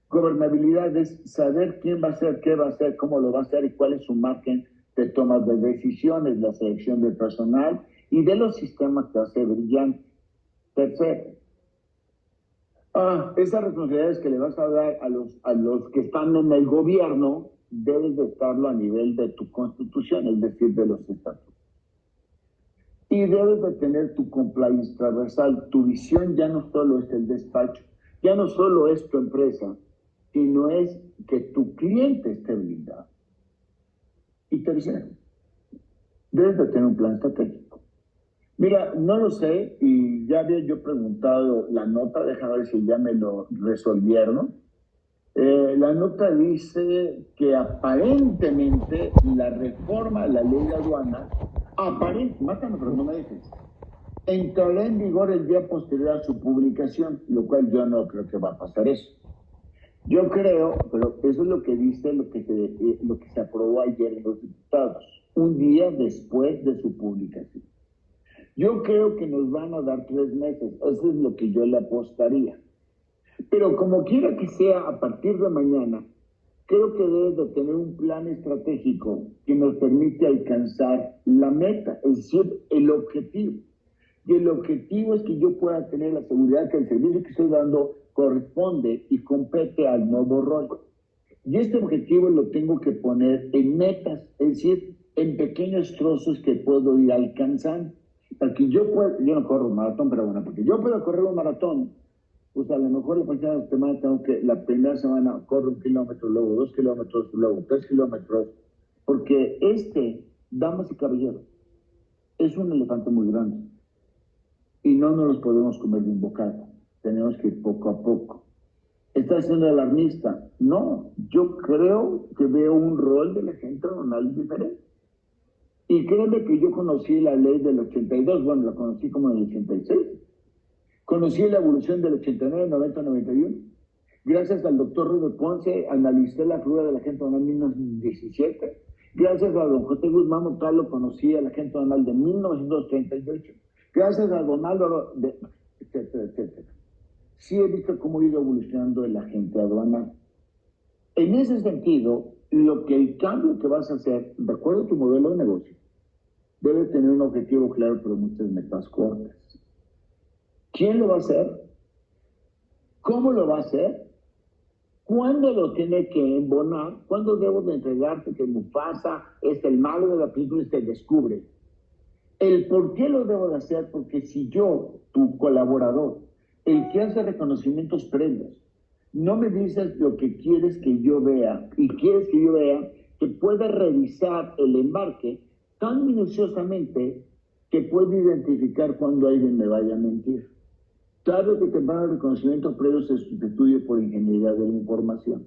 Gobernabilidad es saber quién va a hacer, qué va a hacer, cómo lo va a hacer y cuál es su margen de toma de decisiones, la selección del personal y de los sistemas que hace brillante. Tercero, esas responsabilidades que le vas a dar a los que están en el gobierno, debes de estarlo a nivel de tu constitución, es decir, de los estatutos. Y debes de tener tu compliance transversal. Tu visión ya no solo es el despacho, ya no solo es tu empresa, sino es que tu cliente esté blindado. Y tercero, debes de tener un plan estratégico. Mira, no lo sé, y ya había yo preguntado la nota, déjame ver si ya me lo resolvieron. La nota dice que aparentemente la reforma a la ley de aduana, mátame, pero no me dejes, entrará en vigor el día posterior a su publicación, lo cual yo no creo que va a pasar eso. Yo creo, pero eso es lo que dice, lo que se aprobó ayer en los diputados, un día después de su publicación. Yo creo que nos van a dar 3 meses, eso es lo que yo le apostaría. Pero como quiera que sea, a partir de mañana, creo que debes de tener un plan estratégico que nos permite alcanzar la meta, es decir, el objetivo. Y el objetivo es que yo pueda tener la seguridad que el servicio que estoy dando corresponde y compete al nuevo rol. Y este objetivo lo tengo que poner en metas, es decir, en pequeños trozos que puedo ir alcanzando. Para que yo no corro un maratón, pero bueno, porque yo pueda correr un maratón, pues a lo mejor la próxima semana tengo que, la primera semana corro 1 kilómetro, luego 2 kilómetros, luego 3 kilómetros, porque damas y caballeros, es un elefante muy grande y no nos los podemos comer de un bocado, tenemos que ir poco a poco. ¿Está siendo alarmista? No, yo creo que veo un rol de la gente hormonal diferente. Y créeme que yo conocí la ley del 82, bueno, la conocí como en el 86. Conocí la evolución del 89, 90, 91. Gracias al doctor Rubén Ponce, analicé la figura de la gente hormonal en 1917. Gracias a don José Guzmán Montalvo, conocí a la gente hormonal de 1938. Gracias a don Álvaro, etcétera, etcétera. Sí he visto cómo ha ido evolucionando el agente aduanal. En ese sentido, el cambio que vas a hacer, de acuerdo a tu modelo de negocio, debe tener un objetivo claro, pero muchas metas cortas. ¿Quién lo va a hacer? ¿Cómo lo va a hacer? ¿Cuándo lo tiene que embonar? ¿Cuándo debo de entregarte que Mufasa es el malo de la película y se descubre? El por qué lo debo de hacer, porque si yo, tu colaborador, el que hace reconocimientos previos, no me dices lo que quieres que yo vea y quieres que yo vea que pueda revisar el embarque tan minuciosamente que pueda identificar cuando alguien me vaya a mentir. Tarde que temprano el reconocimiento previo se sustituye por ingeniería de la información.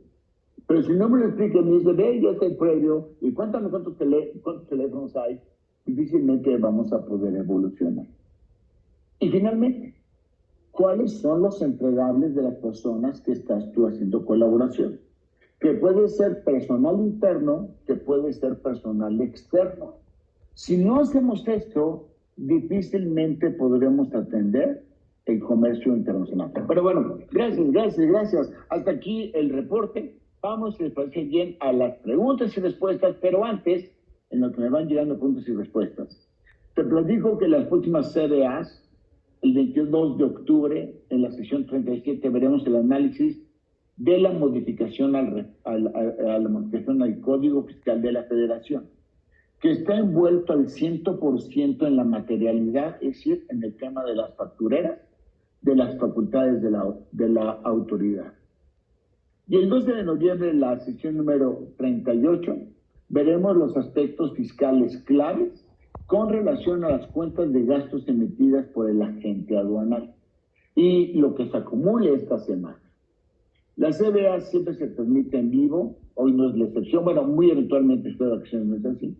Pero si no me lo explica, me dice, ve, ya está el previo, y cuéntame cuántos teléfonos hay, difícilmente vamos a poder evolucionar. Y finalmente, ¿cuáles son los entregables de las personas que estás tú haciendo colaboración? Que puede ser personal interno, que puede ser personal externo. Si no hacemos esto, difícilmente podremos atender el comercio internacional. Pero bueno, gracias. Hasta aquí el reporte. Vamos, si les parece bien, a las preguntas y respuestas, pero antes, en lo que me van llegando preguntas y respuestas. Te platico que las próximas CBAs, el 22 de octubre, en la sesión 37, veremos el análisis de la modificación la modificación al Código Fiscal de la Federación, que está envuelto al 100% en la materialidad, es decir, en el tema de las factureras, de las facultades de la autoridad. Y el 12 de noviembre, en la sesión número 38, veremos los aspectos fiscales claves con relación a las cuentas de gastos emitidas por el agente aduanal y lo que se acumule esta semana. La CBA siempre se transmite en vivo, hoy no es la excepción, bueno, muy eventualmente espero que no es así.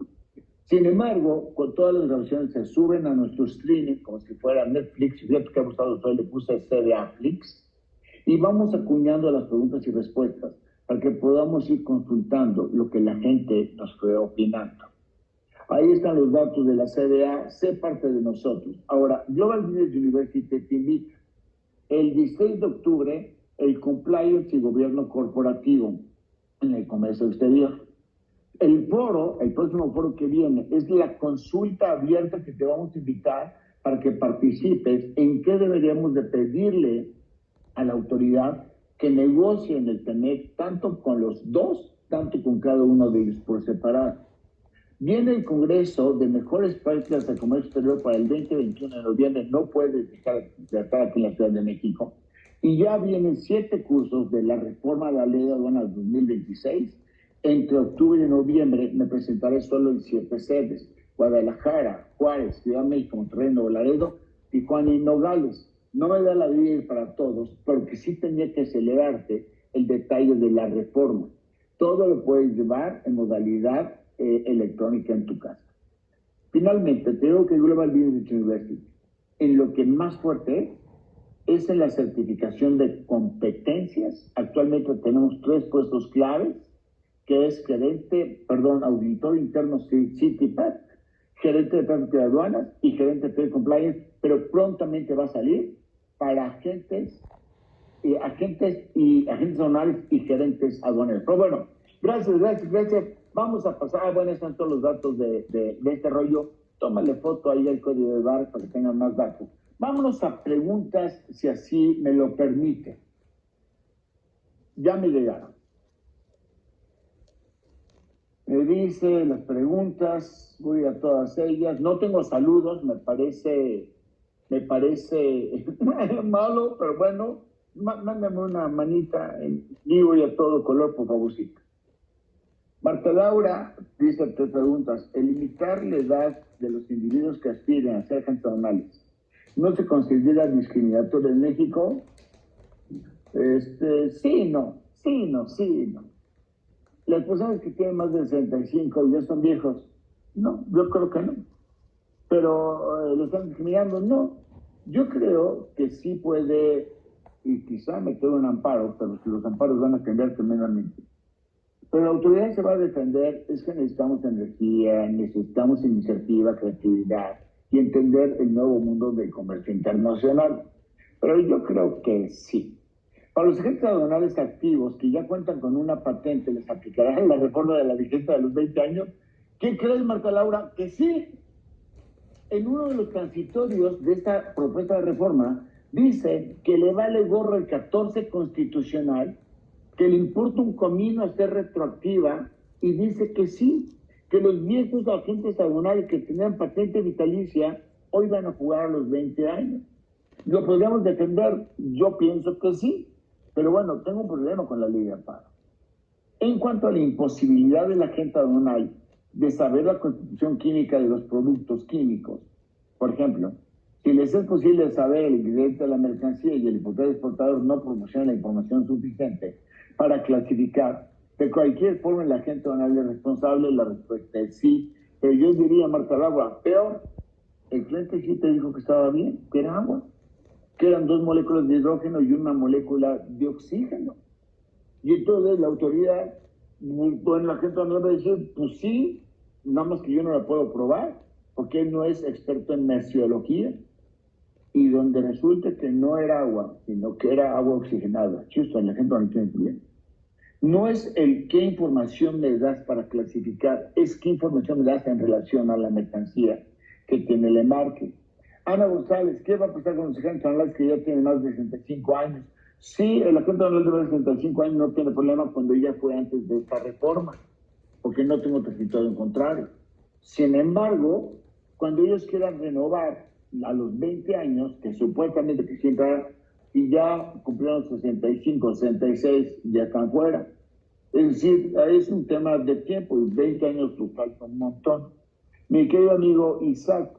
Sin embargo, con todas las grabaciones se suben a nuestro streaming como si fuera Netflix, y fíjate que ha gustado, hoy le puse CBA Flix, y vamos acuñando las preguntas y respuestas para que podamos ir consultando lo que la gente nos fue opinando. Ahí están los datos de la CBA, sé parte de nosotros. Ahora, Global Business University te invita. El 16 de octubre, el Compliance y Gobierno Corporativo en el Comercio Exterior. El próximo foro que viene, es la consulta abierta que te vamos a invitar para que participes en qué deberíamos de pedirle a la autoridad que negocie en el TEMEC, tanto con los dos, tanto con cada uno de ellos por separado. Viene el Congreso de Mejores Prácticas de Comercio Exterior para el 2021 de noviembre, no puedes dejar de estar aquí en la Ciudad de México, y ya vienen 7 cursos de la reforma de la Ley de Aduanas 2026. Entre octubre y noviembre me presentaré solo en 7 sedes: Guadalajara, Juárez, Ciudad de México, Monterrey, Nuevo Laredo, Tijuana y Nogales. No me da la vida ir para todos, porque sí tenía que acelerarte el detalle de la reforma. Todo lo puedes llevar en modalidad electrónica en tu casa. Finalmente, te digo que Global Business University, en lo que más fuerte es en la certificación de competencias. Actualmente tenemos 3 puestos claves, que es auditor interno CITIPAC, gerente de tránsito de aduanas y gerente de Trade Compliance, pero prontamente va a salir para agentes aduanales y gerentes aduaneros. Pero bueno, gracias. Vamos a pasar, bueno, están todos los datos de este rollo. Tómale foto ahí al código de barra para que tengan más datos. Vámonos a preguntas, si así me lo permite. Ya me llegaron. Me dice las preguntas, voy a todas ellas. No tengo saludos, me parece malo, pero bueno, mándame una manita en vivo y a todo color, por favorcito. Marta Laura dice 3 preguntas. ¿El limitar la edad de los individuos que aspiren a ser agentes aduanales no se considera discriminatorio en México? Sí, no. Las personas que tienen más de 65 ya son viejos. No, yo creo que no. Pero ¿lo están discriminando? No. Yo creo que sí puede, y quizá meter un amparo, pero los amparos van a cambiar tremendamente. Pero la autoridad se va a defender, es que necesitamos energía, necesitamos iniciativa, creatividad y entender el nuevo mundo del comercio internacional. Pero yo creo que sí. Para los agentes aduanales activos que ya cuentan con una patente, les aplicarán la reforma de la vigencia de los 20 años. ¿Qué crees, Marta Laura? Que sí. En uno de los transitorios de esta propuesta de reforma, dice que le vale gorro el 14 constitucional, que le importa un comino ser retroactiva, y dice que sí, que los viejos agentes aduanales que tenían patente vitalicia hoy van a jugar a los 20 años. ¿Lo podríamos defender? Yo pienso que sí, pero bueno, tengo un problema con la ley de amparo. En cuanto a la imposibilidad del agente aduanal de saber la constitución química de los productos químicos, por ejemplo, si les es posible saber el ingrediente de la mercancía y el importador exportador no proporciona la información suficiente para clasificar, de cualquier forma el agente aduanal es responsable, la respuesta es sí. Pero yo diría, Marta Laura, peor, el cliente sí te dijo que estaba bien, que era agua, que eran 2 moléculas de hidrógeno y una molécula de oxígeno. Y entonces la autoridad, bueno, la gente no va a decir, pues sí, nada más que yo no la puedo probar, porque él no es experto en merciología. Y donde resulta que no era agua, sino que era agua oxigenada. Justo, la gente no lo tiene bien. No es el qué información me das para clasificar, es qué información me das en relación a la mercancía que tiene el embarque. Ana González, ¿qué va a pasar con los agentes aduanales que ya tienen más de 65 años? Sí, el agente aduanal de más de 65 años no tiene problema cuando ya fue antes de esta reforma, porque no tengo territorio en contrario. Sin embargo, cuando ellos quieran renovar a los 20 años, que supuestamente que siempre, y ya cumplieron 65, 66, ya están fuera. Es decir, es un tema de tiempo, y 20 años pues, falta un montón. Mi querido amigo Isaac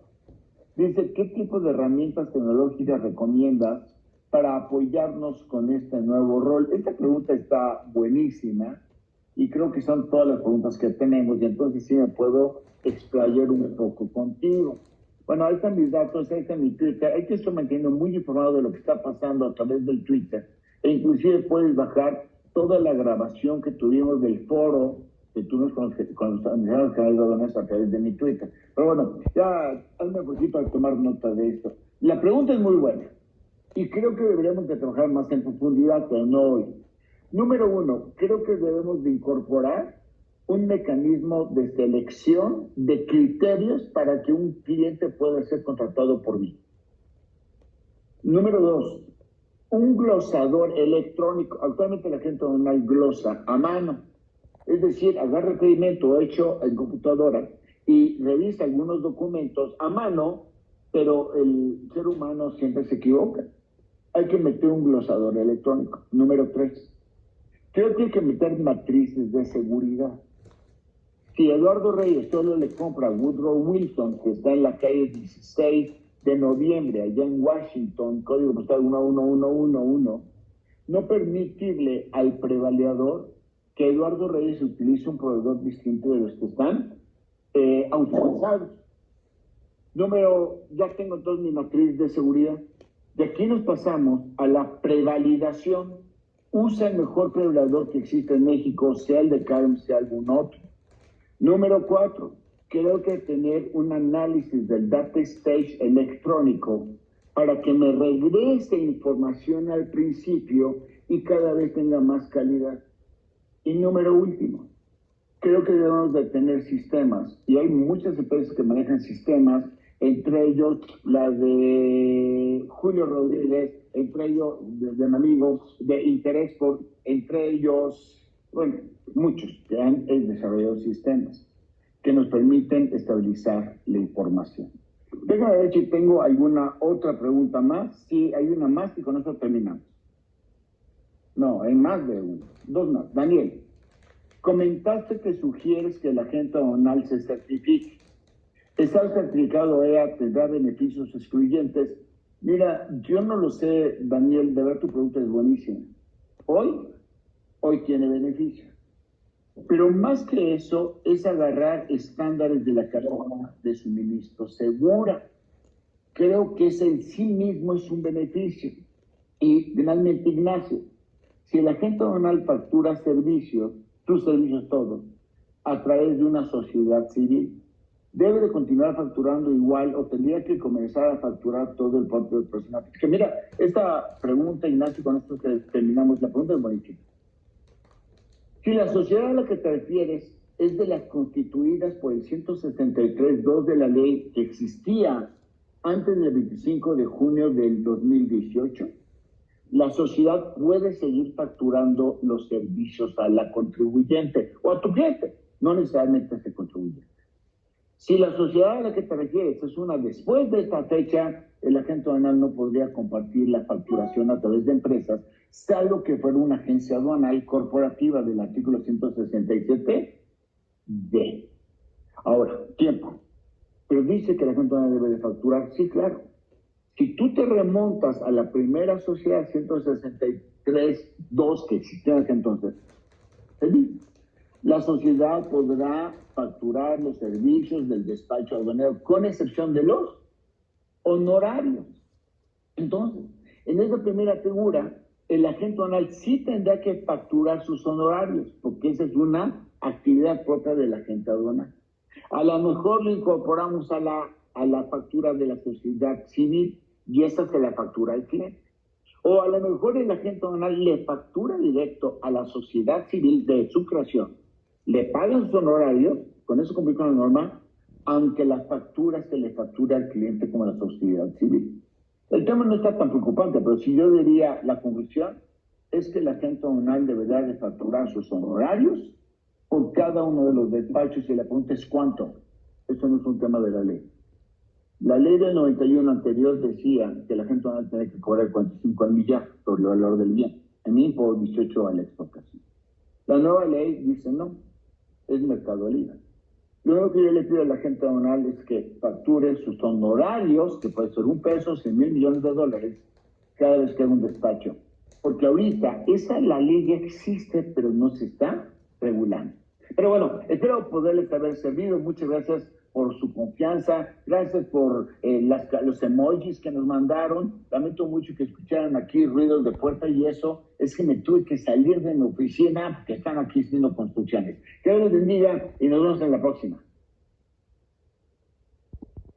dice, ¿qué tipo de herramientas tecnológicas recomiendas para apoyarnos con este nuevo rol? Esta pregunta está buenísima y creo que son todas las preguntas que tenemos, y entonces sí me puedo explayar un poco contigo. Bueno, ahí están mis datos, ahí está mi Twitter, ahí te estoy manteniendo muy informado de lo que está pasando a través del Twitter, e inclusive puedes bajar toda la grabación que tuvimos del foro que tuvimos con los administradores canales a través de mi Twitter. Pero bueno, ya hazme un poquito a tomar nota de esto. La pregunta es muy buena y creo que deberíamos de trabajar más en profundidad, pero no hoy. Número 1, creo que debemos de incorporar un mecanismo de selección de criterios para que un cliente pueda ser contratado por mí. Número 2, un glosador electrónico. Actualmente la gente no hay glosa a mano. Es decir, agarra el pedimento hecho en computadora y revisa algunos documentos a mano, pero el ser humano siempre se equivoca. Hay que meter un glosador electrónico. Número 3, creo que hay que meter matrices de seguridad. Si Eduardo Reyes solo le compra a Woodrow Wilson, que está en la calle 16 de noviembre, allá en Washington, código postal 11111, no permitirle al prevaleador que Eduardo Reyes utilice un proveedor distinto de los que están autorizados. Ya tengo entonces mi matriz de seguridad. De aquí nos pasamos a la prevalidación. Usa el mejor prevaleador que existe en México, sea el de CARM, sea algún otro. Número 4, creo que tener un análisis del data stage electrónico para que me regrese información al principio y cada vez tenga más calidad. Y número último, creo que debemos de tener sistemas, y hay muchas empresas que manejan sistemas, entre ellos la de Julio Rodríguez, entre ellos de un amigo de Interexport, entre ellos, bueno, muchos que han desarrollado sistemas que nos permiten estabilizar la información. Déjame ver si tengo alguna otra pregunta más. Sí, hay una más y con eso terminamos. No, hay más de una. Dos más. Daniel, comentaste que sugieres que la agente aduanal se certifique. ¿Estar certificado EA te da beneficios excluyentes? Mira, yo no lo sé, Daniel, de ver tu pregunta es buenísima. Hoy tiene beneficios. Pero más que eso, es agarrar estándares de la cadena de suministro segura. Creo que ese en sí mismo es un beneficio. Y finalmente, Ignacio, si el agente aduanal factura servicios, tus servicios todos, a través de una sociedad civil, debe de continuar facturando igual o tendría que comenzar a facturar todo el propio personal. Es que mira, esta pregunta, Ignacio, con esto que terminamos, la pregunta es buenísima. Si la sociedad a la que te refieres es de las constituidas por el 163.2 de la ley que existía antes del 25 de junio del 2018, la sociedad puede seguir facturando los servicios a la contribuyente o a tu cliente, no necesariamente a ese contribuyente. Si la sociedad a la que te refieres es una después de esta fecha, el agente aduanal no podría compartir la facturación a través de empresas, salvo que fuera una agencia aduanal corporativa del artículo 167D. Ahora, tiempo. Pero dice que el agente aduanal debe de facturar. Sí, claro. Si tú te remontas a la primera sociedad 163.2 que existía en aquel entonces, la sociedad podrá facturar los servicios del despacho aduanero, con excepción de los honorarios. Entonces, en esa primera figura, el agente aduanal sí tendrá que facturar sus honorarios, porque esa es una actividad propia del agente aduanal. A lo mejor lo incorporamos a la factura de la sociedad civil y esa se la factura al cliente. O a lo mejor el agente aduanal le factura directo a la sociedad civil de su creación, le pagan sus honorarios, con eso cumple con la norma, aunque la factura se le factura al cliente como la sociedad civil. El tema no está tan preocupante, pero si yo diría la conclusión es que el agente aduanal deberá de facturar sus honorarios por cada uno de los despachos y la pregunta es ¿cuánto? Eso no es un tema de la ley. La ley del 91 anterior decía que el agente aduanal tenía que cobrar 45 al millar sobre el valor del bien, en mí por 18 a la exportación. La nueva ley dice no, es mercado libre. Lo único que yo le pido al agente aduanal es que facture sus honorarios, que puede ser $1, 100,000 millones de dólares, cada vez que haga un despacho. Porque ahorita la ley ya existe, pero no se está regulando. Pero bueno, espero poderles haber servido. Muchas gracias por su confianza. Gracias por los emojis que nos mandaron. Lamento mucho que escucharan aquí ruidos de puerta y eso es que me tuve que salir de mi oficina porque están aquí haciendo construcciones. Que Dios les bendiga y nos vemos en la próxima.